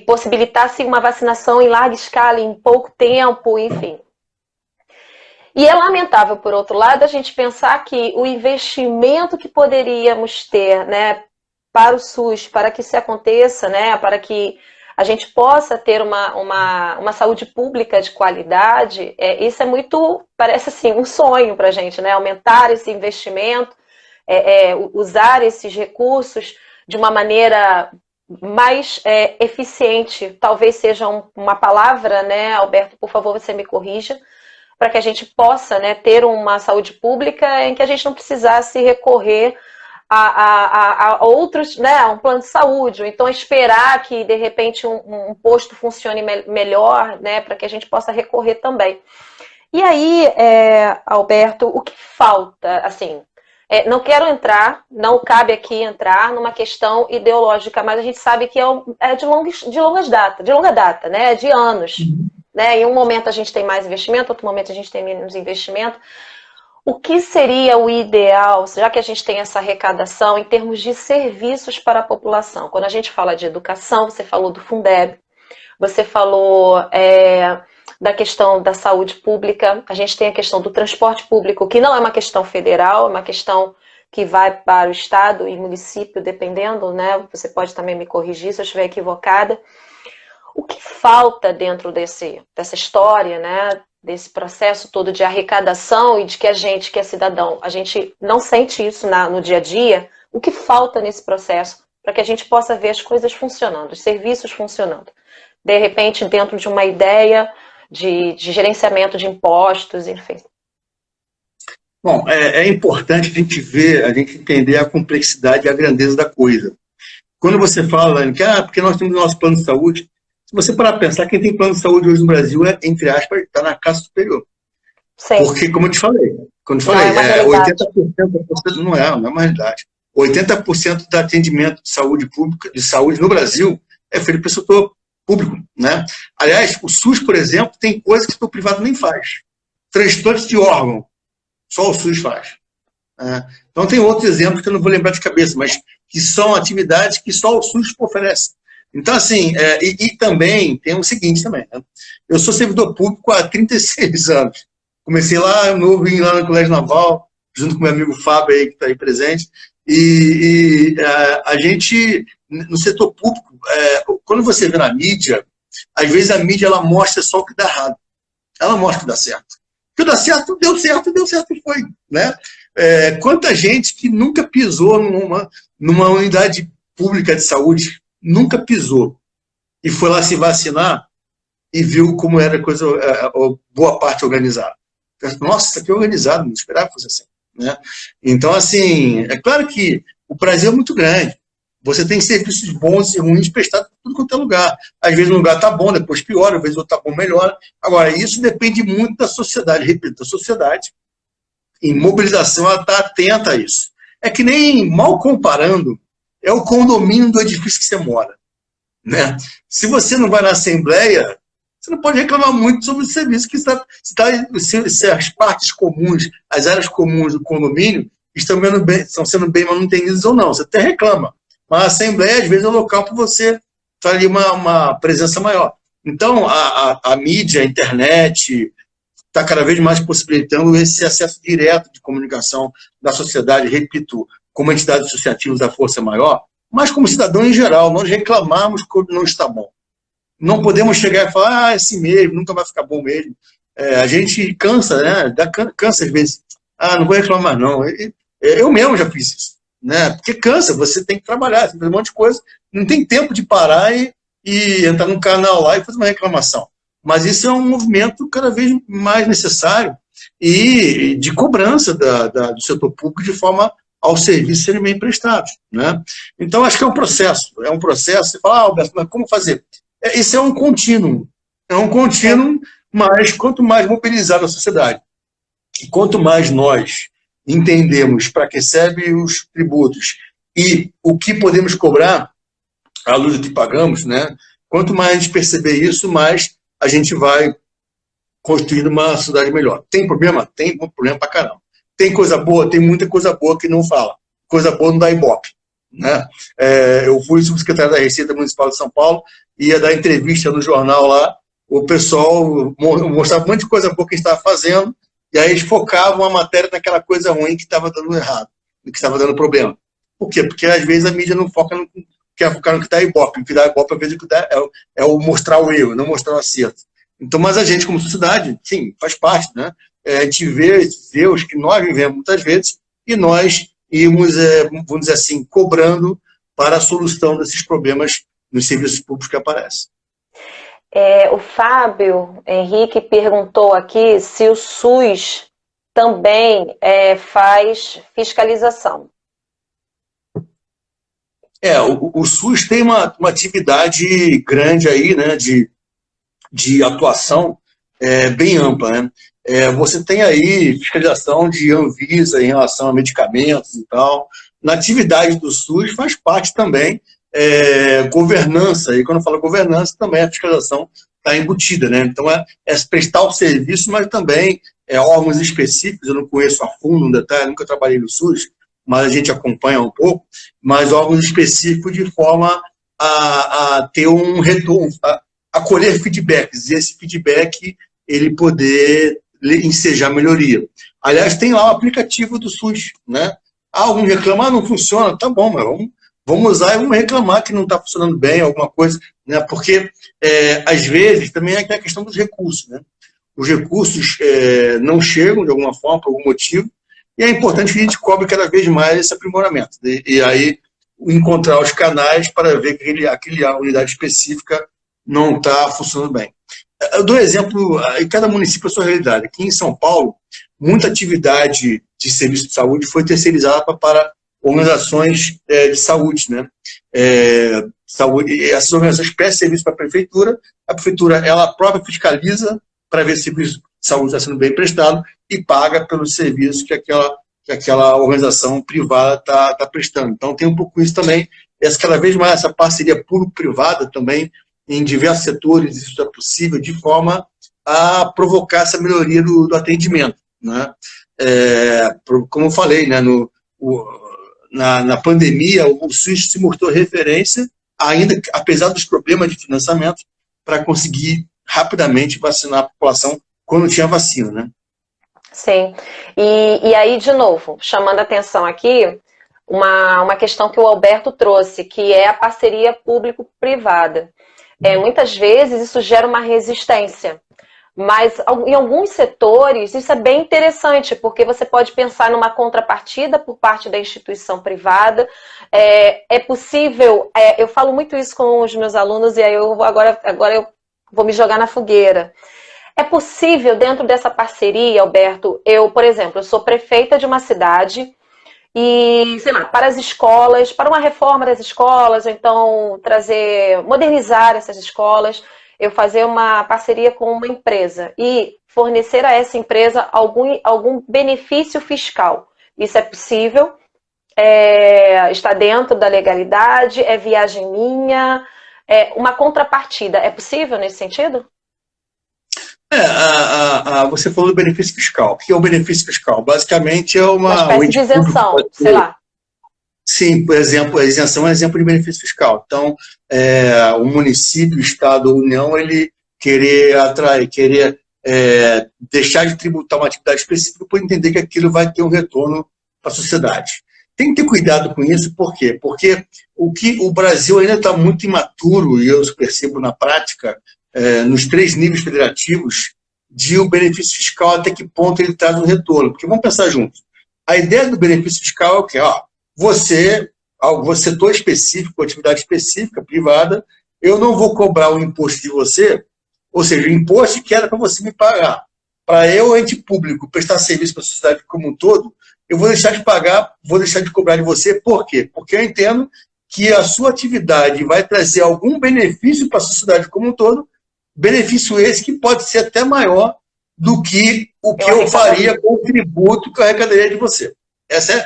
possibilitasse uma vacinação em larga escala, em pouco tempo, enfim. E é lamentável, por outro lado, a gente pensar que o investimento que poderíamos ter, né, para o SUS, para que isso aconteça, né, para que a gente possa ter uma saúde pública de qualidade, isso é muito, parece assim, um sonho para a gente, né, aumentar esse investimento, usar esses recursos de uma maneira mais eficiente, talvez seja uma palavra, né, Alberto, por favor, você me corrija, para que a gente possa, né, ter uma saúde pública em que a gente não precisasse recorrer a outros, né, a um plano de saúde, ou então esperar que, de repente, um posto funcione melhor, né, para que a gente possa recorrer também. E aí, Alberto, o que falta, assim... não quero não cabe aqui entrar numa questão ideológica, mas a gente sabe que é de longa data, né? De anos. Né? Em um momento a gente tem mais investimento, outro momento a gente tem menos investimento. O que seria o ideal, já que a gente tem essa arrecadação, em termos de serviços para a população? Quando a gente fala de educação, você falou do Fundeb, você falou... da questão da saúde pública, a gente tem a questão do transporte público, que não é uma questão federal, é uma questão que vai para o estado e município, dependendo, né? Você pode também me corrigir se eu estiver equivocada. O que falta dentro dessa história, né? Desse processo todo de arrecadação e de que a gente, que é cidadão, a gente não sente isso no dia a dia? O que falta nesse processo para que a gente possa ver as coisas funcionando, os serviços funcionando? De repente, dentro de uma ideia de gerenciamento de impostos, enfim. Bom, é importante a gente entender a complexidade e a grandeza da coisa. Quando você fala, Lani, que porque nós temos o nosso plano de saúde, se você parar para pensar, quem tem plano de saúde hoje no Brasil entre aspas, está na classe superior. Sim. Porque, como eu te falei, 80% não é uma realidade. 80% do atendimento de saúde pública, de saúde no Brasil, é feito pelo setor público, né? Aliás, o SUS, por exemplo, tem coisas que o privado nem faz. Transplantes de órgão, só o SUS faz. Então tem outros exemplos que eu não vou lembrar de cabeça, mas que são atividades que só o SUS oferece. Então, assim, e também tem o seguinte também, né? Eu sou servidor público há 36 anos. Comecei lá no Colégio Naval, junto com meu amigo Fábio aí, que está aí presente, e a gente, no setor público, quando você vê na mídia, às vezes a mídia ela mostra só o que dá errado. Ela mostra o que dá certo. O que dá certo, deu certo e foi. Né? Quanta gente que nunca pisou numa unidade pública de saúde, nunca pisou, e foi lá se vacinar e viu como era boa parte organizada. Nossa, isso aqui é organizado, não esperava que fosse assim. Né? Então, assim, é claro que o Brasil é muito grande. Você tem serviços bons e ruins prestados em tudo quanto é lugar. Às vezes um lugar está bom, depois piora, às vezes outro está bom, melhora. Agora, isso depende muito da sociedade. Repito, da sociedade, em mobilização, ela está atenta a isso. É que nem, mal comparando, é o condomínio do edifício que você mora. Né? Se você não vai na Assembleia, você não pode reclamar muito sobre o serviço que se as partes comuns, as áreas comuns do condomínio estão sendo bem manutenidas ou não. Você até reclama. Mas a Assembleia, às vezes, é o local para você ter ali uma presença maior. Então, a mídia, a internet, está cada vez mais possibilitando esse acesso direto de comunicação da sociedade, repito, como entidades associativas da força maior, mas como cidadão em geral, nós reclamamos quando não está bom. Não podemos chegar e falar, é assim mesmo, nunca vai ficar bom mesmo. A gente cansa, né? Cansa às vezes. Não vou reclamar, não. Eu mesmo já fiz isso. Né? Porque cansa, você tem que trabalhar, tem que fazer um monte de coisa, não tem tempo de parar e entrar num canal lá e fazer uma reclamação. Mas isso é um movimento cada vez mais necessário e de cobrança do setor público de forma aos serviços serem bem prestados. Né? Então, acho que é um processo. Você fala, Alberto, mas como fazer? Isso é um contínuo. Mas quanto mais mobilizada a sociedade, e quanto mais nós entendemos para que servem os tributos e o que podemos cobrar à luz do que pagamos, né? Quanto mais a gente perceber isso, mais a gente vai construindo uma sociedade melhor. Tem problema? Tem problema pra caramba. Tem coisa boa? Tem muita coisa boa que não fala. Coisa boa não dá ibope. Né? Eu fui subsecretário da Receita Municipal de São Paulo, ia dar entrevista no jornal lá, o pessoal mostrava um monte de coisa boa que a gente estava fazendo, e aí eles focavam a matéria naquela coisa ruim que estava dando errado, que estava dando problema. Por quê? Porque às vezes a mídia não foca quer focar no que dá ibope. O que dá ibope, às vezes, é o mostrar o erro, não mostrar o acerto. Então, mas a gente, como sociedade, sim, faz parte, né? A gente vê os que nós vivemos muitas vezes e nós irmos, vamos dizer assim, cobrando para a solução desses problemas nos serviços públicos que aparecem. O Fábio Henrique perguntou aqui se o SUS também faz fiscalização. O SUS tem uma atividade grande aí, né, de atuação bem ampla, né? Você tem aí fiscalização de Anvisa em relação a medicamentos e tal. Na atividade do SUS faz parte também governança, e quando eu falo governança, também a fiscalização está embutida, né? Então é prestar o serviço, mas também órgãos específicos, eu não conheço a fundo, no detalhe, nunca trabalhei no SUS, mas a gente acompanha um pouco, mas órgãos específicos de forma a ter um retorno, a colher feedbacks, e esse feedback ele poder ensejar melhoria. Aliás, tem lá o aplicativo do SUS, né? Algum reclama, não funciona, tá bom, mas vamos usar e vamos reclamar que não está funcionando bem, alguma coisa, né? Porque, às vezes, também é a questão dos recursos, né? Os recursos não chegam, de alguma forma, por algum motivo, e é importante que a gente cobre cada vez mais esse aprimoramento. E aí, encontrar os canais para ver que aquela unidade específica não está funcionando bem. Eu dou exemplo, em cada município a sua realidade. Aqui em São Paulo, muita atividade de serviço de saúde foi terceirizada para organizações de saúde, né? Essas organizações prestam serviço para a prefeitura ela própria fiscaliza para ver se o serviço de saúde está sendo bem prestado e paga pelos serviços que aquela organização privada está prestando. Então tem um pouco isso também, cada vez mais essa parceria público-privada também em diversos setores, isso é possível, de forma a provocar essa melhoria do atendimento. Né? Como eu falei, né, na pandemia, o SUS se mostrou referência, ainda apesar dos problemas de financiamento, para conseguir rapidamente vacinar a população quando tinha vacina. Né? Sim. E aí, de novo, chamando a atenção aqui, uma questão que o Alberto trouxe, que é a parceria público-privada. Muitas vezes isso gera uma resistência, Mas em alguns setores isso é bem interessante, porque você pode pensar numa contrapartida por parte da instituição privada. É possível, eu falo muito isso com os meus alunos, e aí agora eu vou me jogar na fogueira. É possível, dentro dessa parceria, Alberto, por exemplo, eu sou prefeita de uma cidade e, sei lá, para as escolas, para uma reforma das escolas, ou então modernizar essas escolas, eu fazer uma parceria com uma empresa e fornecer a essa empresa algum benefício fiscal. Isso é possível, está dentro da legalidade, é viagem minha, uma contrapartida. É possível nesse sentido? Você falou do benefício fiscal. O que é o benefício fiscal? Basicamente é uma espécie de isenção, sei lá. Sim, por exemplo, a isenção é um exemplo de benefício fiscal. Então, o município, o Estado ou a União, ele querer deixar de tributar uma atividade específica por entender que aquilo vai ter um retorno para a sociedade. Tem que ter cuidado com isso, por quê? Porque o Brasil ainda está muito imaturo, e eu percebo na prática, nos 3 níveis federativos, de o benefício fiscal até que ponto ele traz um retorno. Porque vamos pensar juntos. A ideia do benefício fiscal é o quê? Você, setor específico, atividade específica, privada, eu não vou cobrar o imposto de você, ou seja, o imposto que era para você me pagar. Para eu, ente público, prestar serviço para a sociedade como um todo, eu vou deixar de pagar, vou deixar de cobrar de você. Por quê? Porque eu entendo que a sua atividade vai trazer algum benefício para a sociedade como um todo, benefício esse que pode ser até maior do que o que eu faria com o tributo que eu arrecadaria de você. Essa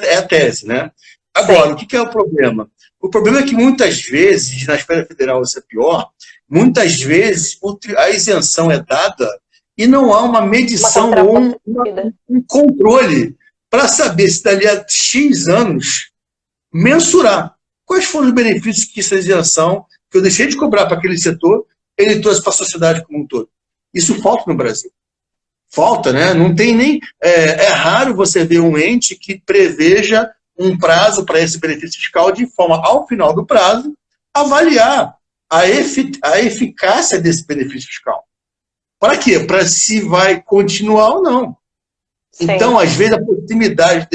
é a tese, né? Agora, sim, o que é o problema? O problema é que muitas vezes, na esfera federal isso é pior, muitas vezes a isenção é dada e não há uma medição ou um controle para saber se dali a X anos mensurar quais foram os benefícios que essa isenção, que eu deixei de cobrar para aquele setor, ele trouxe para a sociedade como um todo. Isso falta no Brasil. Falta, né? Não tem nem... É raro você ver um ente que preveja um prazo para esse benefício fiscal de forma, ao final do prazo, avaliar a eficácia desse benefício fiscal. Para quê? Para se vai continuar ou não. Sim. Então, às vezes, a proximidade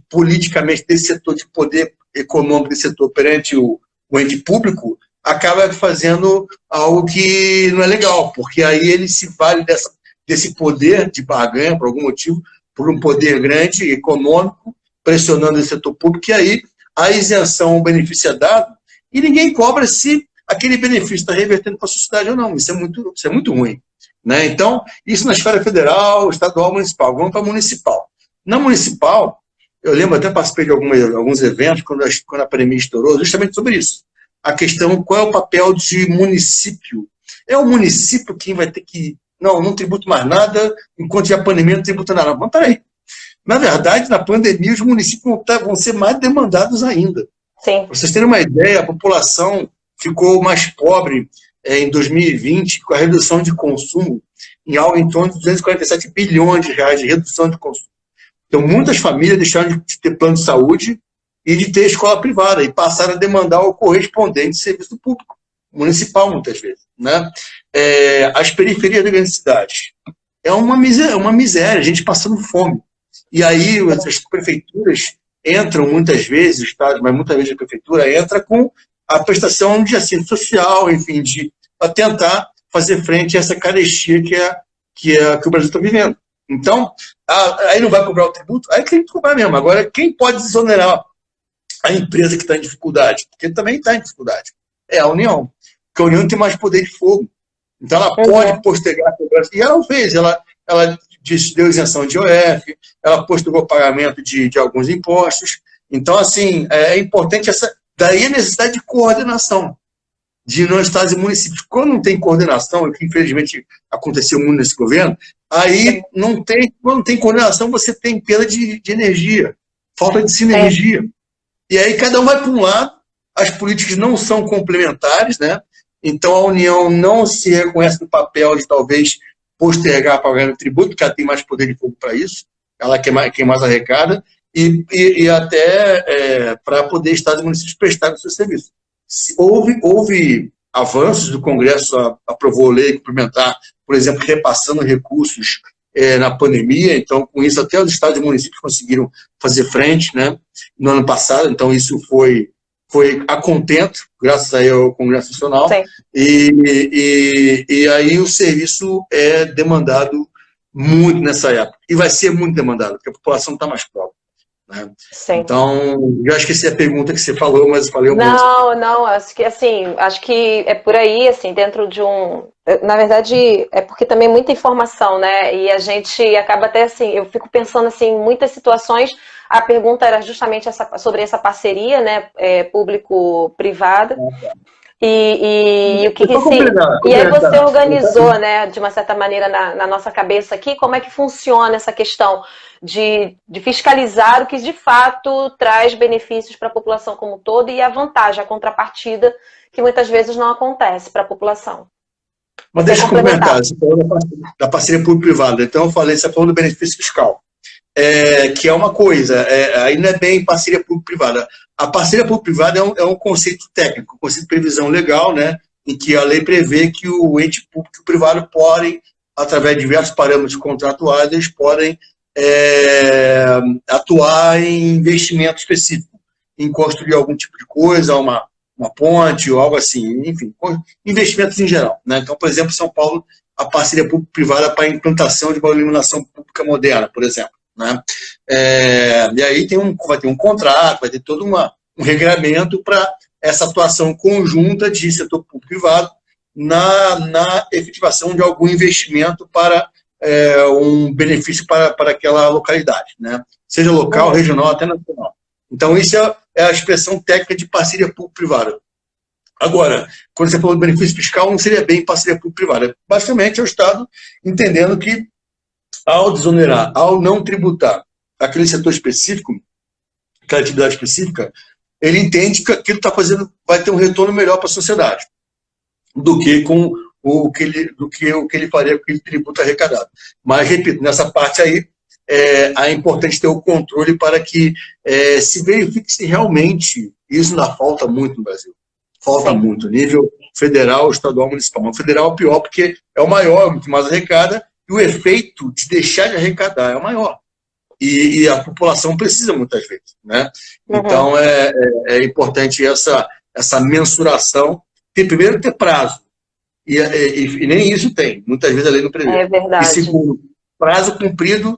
politicamente desse setor de poder econômico, desse setor perante o ente público, acaba fazendo algo que não é legal, porque aí ele se vale desse poder de barganha, por algum motivo, por um poder grande, econômico, pressionando esse setor público, e aí a isenção, o benefício é dado, e ninguém cobra se aquele benefício está revertendo para a sociedade ou não. Isso é muito ruim. Né? Então, isso na esfera federal, estadual, municipal. Vamos para a municipal. Na municipal, eu lembro, até participei de alguns eventos, quando a pandemia estourou, justamente sobre isso. A questão, qual é o papel de município? É o município quem vai ter que... Não tributo mais nada, enquanto tiver pandemia não tributa nada. Mas peraí. Na verdade, na pandemia, os municípios vão ser mais demandados ainda. Sim. Para vocês terem uma ideia, a população ficou mais pobre em 2020, com a redução de consumo em algo em torno de 247 bilhões de reais de redução de consumo. Então, muitas famílias deixaram de ter plano de saúde e de ter escola privada, e passaram a demandar o correspondente serviço público, municipal, muitas vezes. Né? As periferias das grandes cidades. É uma miséria, a gente passando fome. E aí as prefeituras entram muitas vezes, o Estado, mas muitas vezes a prefeitura entra com a prestação de assistência social, enfim, para tentar fazer frente a essa carestia que o Brasil está vivendo. Então, aí não vai cobrar o tributo, aí tem que cobrar mesmo. Agora, quem pode desonerar a empresa que está em dificuldade? Porque também está em dificuldade. É a União. Porque a União tem mais poder de fogo. Então, ela pode postergar a cobrança. E ela não fez. Ela deu isenção de IOF, ela postergou o pagamento de alguns impostos. Então, assim, é importante daí a necessidade de coordenação de estados e municípios. Quando não tem coordenação, o que infelizmente aconteceu muito nesse governo, aí quando não tem coordenação, você tem perda de energia, falta de sinergia. E aí cada um vai para um lado, as políticas não são complementares, né? Então a União não se reconhece no papel de talvez postergar pagamento de tributo, porque ela tem mais poder de fogo para isso, ela quem mais arrecada, e até para poder estados e municípios prestarem o seu serviço. Houve avanços, o Congresso aprovou a lei complementar por exemplo, repassando recursos na pandemia, então com isso até os estados e municípios conseguiram fazer frente, né, no ano passado, então isso foi a contento, graças aí ao Congresso Nacional, e aí o serviço é demandado muito nessa época, e vai ser muito demandado, porque a população está mais pobre. Né? Então, já esqueci a pergunta que você falou, mas eu falei Não, acho que é por aí, assim, dentro de na verdade, é porque também é muita informação, né, e a gente acaba até, assim, eu fico pensando, assim, em muitas situações, a pergunta era justamente sobre essa parceria, né, público-privada, e o que e aí você organizou, né, de uma certa maneira na nossa cabeça aqui, como é que funciona essa questão de fiscalizar o que de fato traz benefícios para a população como um todo e a vantagem, a contrapartida, que muitas vezes não acontece para a população. Mas deixa eu complementar, você falou da parceria público-privada, então eu falei, você falou do benefício fiscal, que é uma coisa, aí não é bem parceria público-privada. A parceria público-privada é um conceito técnico, um conceito de previsão legal, né, em que a lei prevê que o ente público e o privado podem, através de diversos parâmetros contratuais, eles podem atuar em investimento específico, em construir algum tipo de coisa, uma ponte ou algo assim, enfim, investimentos em geral. Né? Então, por exemplo, em São Paulo, a parceria público-privada para a implantação de uma iluminação pública moderna, por exemplo. Né? E aí vai ter um contrato, vai ter todo um regramento para essa atuação conjunta de setor público-privado na efetivação de algum investimento para um benefício para aquela localidade, né? Seja local, regional, até nacional. Então, isso é a expressão técnica de parceria público-privada. Agora, quando você falou de benefício fiscal, não seria bem parceria público-privada. Basicamente, é o Estado entendendo que, ao desonerar, ao não tributar aquele setor específico, aquela atividade específica, ele entende que aquilo está fazendo, vai ter um retorno melhor para a sociedade do que com o que ele faria com aquele tributo arrecadado. Mas, repito, nessa parte aí, é importante ter o controle para que se verifique se realmente isso ainda falta muito no Brasil. Falta muito, nível federal, estadual, municipal. O federal é o pior porque é o maior, o que mais arrecada, e o efeito de deixar de arrecadar é o maior. E a população precisa muitas vezes. Né? Então, é importante essa mensuração, primeiro ter prazo. E nem isso tem. Muitas vezes a lei não prevê. É verdade. E segundo, prazo cumprido,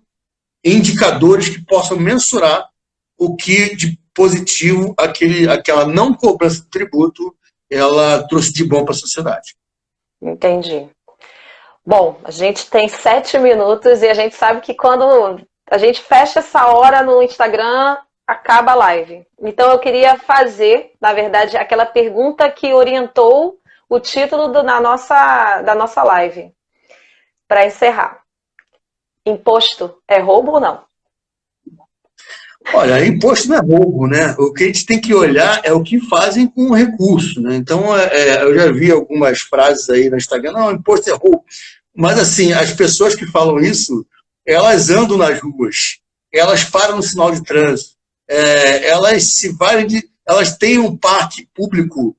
indicadores que possam mensurar o que de positivo aquela não cobrança de tributo ela trouxe de bom para a sociedade. Entendi. Bom, a gente tem 7 minutos e a gente sabe que quando a gente fecha essa hora no Instagram, acaba a live. Então eu queria fazer, na verdade, aquela pergunta que orientou o título da nossa live. Para encerrar. Imposto é roubo ou não? Olha, imposto não é roubo, né? O que a gente tem que olhar é o que fazem com o recurso, né? Então, eu já vi algumas frases aí no Instagram, não, imposto é roubo. Mas, assim, as pessoas que falam isso, elas andam nas ruas, elas param no sinal de trânsito, elas têm um parque público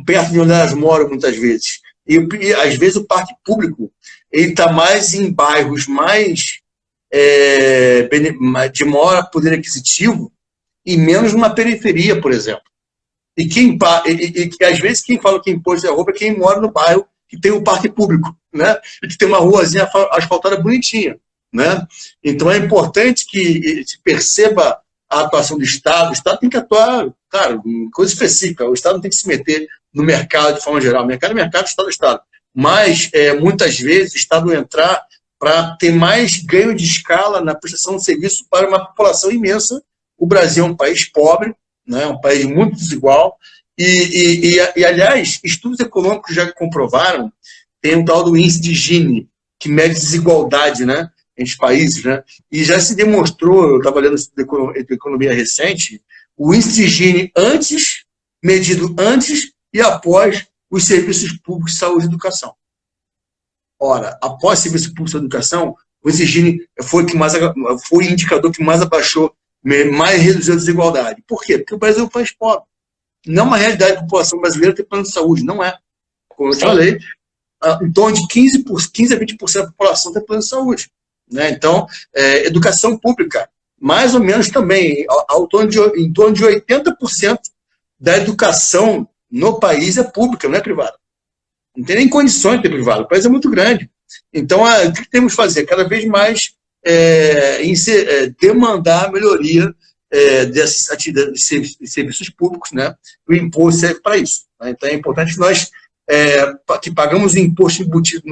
perto de onde elas moram, muitas vezes. E às vezes, o parque público está mais em bairros mais de maior poder aquisitivo e menos numa periferia, por exemplo. E às vezes quem fala que imposto é roubo é quem mora no bairro que tem um parque público, né? E que tem uma ruazinha asfaltada bonitinha. Né? Então é importante que se perceba a atuação do Estado. O Estado tem que atuar, claro, em coisa específica. O Estado não tem que se meter no mercado de forma geral. Mercado é mercado, Estado é Estado. Mas, muitas vezes, o Estado entrar para ter mais ganho de escala na prestação de serviço para uma população imensa. O Brasil é um país pobre, né? Um país muito desigual. Aliás, estudos econômicos já comprovaram, tem um tal do índice de Gini, que mede desigualdade, né, entre países, né? E já se demonstrou, eu estava lendo de economia recente, o índice de Gini medido antes e após os serviços públicos de saúde e educação. Ora, após serviços públicos de educação, o índice de Gini foi o indicador que mais abaixou, mais reduziu a desigualdade. Por quê? Porque o Brasil é um país pobre. Não é uma realidade da população brasileira ter plano de saúde, não é. Como eu falei, em torno de 15 a 20% da população tem plano de saúde. Né? Então, educação pública, mais ou menos também, em torno de 80% da educação no país é pública, não é privada. Não tem nem condições de ter privado, o país é muito grande. Então, o que temos que fazer? Cada vez mais demandar a melhoria dessas atividades de serviços públicos, né? O imposto serve para isso. Né? Então, é importante que nós que pagamos imposto embutido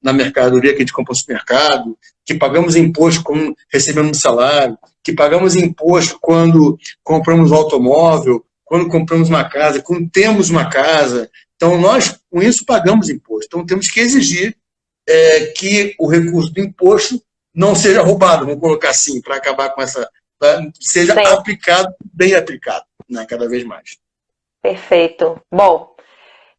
na mercadoria que a gente compra no supermercado, que pagamos imposto quando recebemos um salário, que pagamos imposto quando compramos um automóvel, quando compramos uma casa, quando temos uma casa. Então, nós, com isso, pagamos imposto. Então, temos que exigir que o recurso do imposto não seja roubado, vamos colocar assim, para acabar com essa... seja aplicado, bem aplicado, né, cada vez mais. Perfeito. Bom,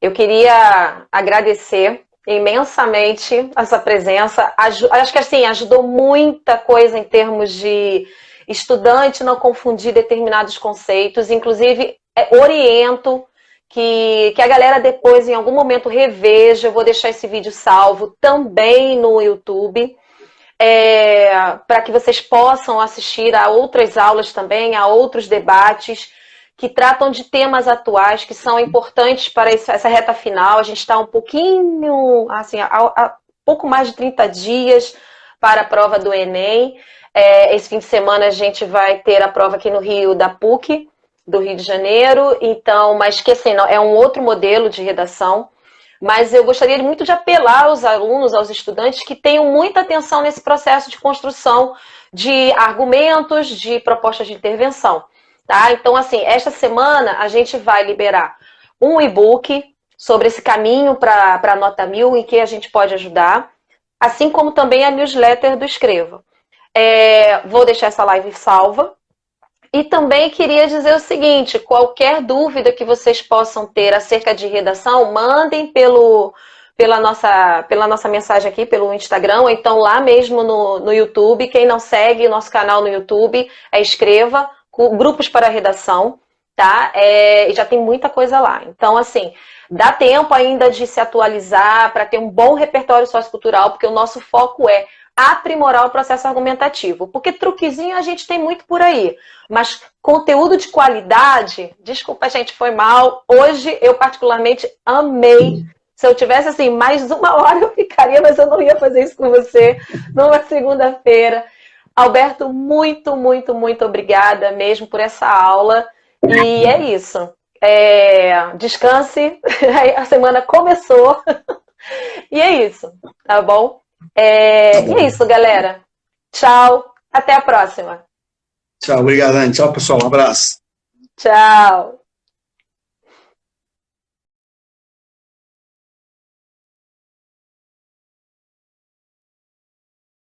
eu queria agradecer imensamente a sua presença. Acho que assim, ajudou muita coisa em termos de estudante não confundir determinados conceitos. Inclusive, oriento que a galera depois, em algum momento, reveja. Eu vou deixar esse vídeo salvo também no YouTube, para que vocês possam assistir a outras aulas também, a outros debates que tratam de temas atuais, que são importantes para essa reta final. A gente está um pouquinho, assim, há pouco mais de 30 dias para a prova do Enem. Esse fim de semana a gente vai ter a prova aqui no Rio, da PUC, do Rio de Janeiro. Então, mas que assim, é um outro modelo de redação. Mas eu gostaria muito de apelar aos alunos, aos estudantes, que tenham muita atenção nesse processo de construção de argumentos, de propostas de intervenção. Tá? Então, assim, esta semana a gente vai liberar um e-book sobre esse caminho para a nota 1000, em que a gente pode ajudar, assim como também a newsletter do Escreva. Vou deixar essa live salva. E também queria dizer o seguinte, qualquer dúvida que vocês possam ter acerca de redação, mandem pela nossa mensagem aqui, pelo Instagram, ou então lá mesmo no YouTube. Quem não segue o nosso canal no YouTube, Escreva, grupos para redação, tá? E já tem muita coisa lá. Então, assim, dá tempo ainda de se atualizar para ter um bom repertório sociocultural, porque o nosso foco é aprimorar o processo argumentativo. Porque truquezinho a gente tem muito por aí. Mas conteúdo de qualidade, desculpa, gente, foi mal. Hoje eu particularmente amei. Se eu tivesse, assim, mais uma hora eu ficaria, mas eu não ia fazer isso com você numa segunda-feira. Alberto, muito, muito, muito obrigada mesmo por essa aula. E é isso. Descanse. A semana começou. E é isso, tá bom? E é isso, galera. Tchau. Até a próxima. Tchau, obrigado, Anne. Tchau, pessoal. Um abraço. Tchau.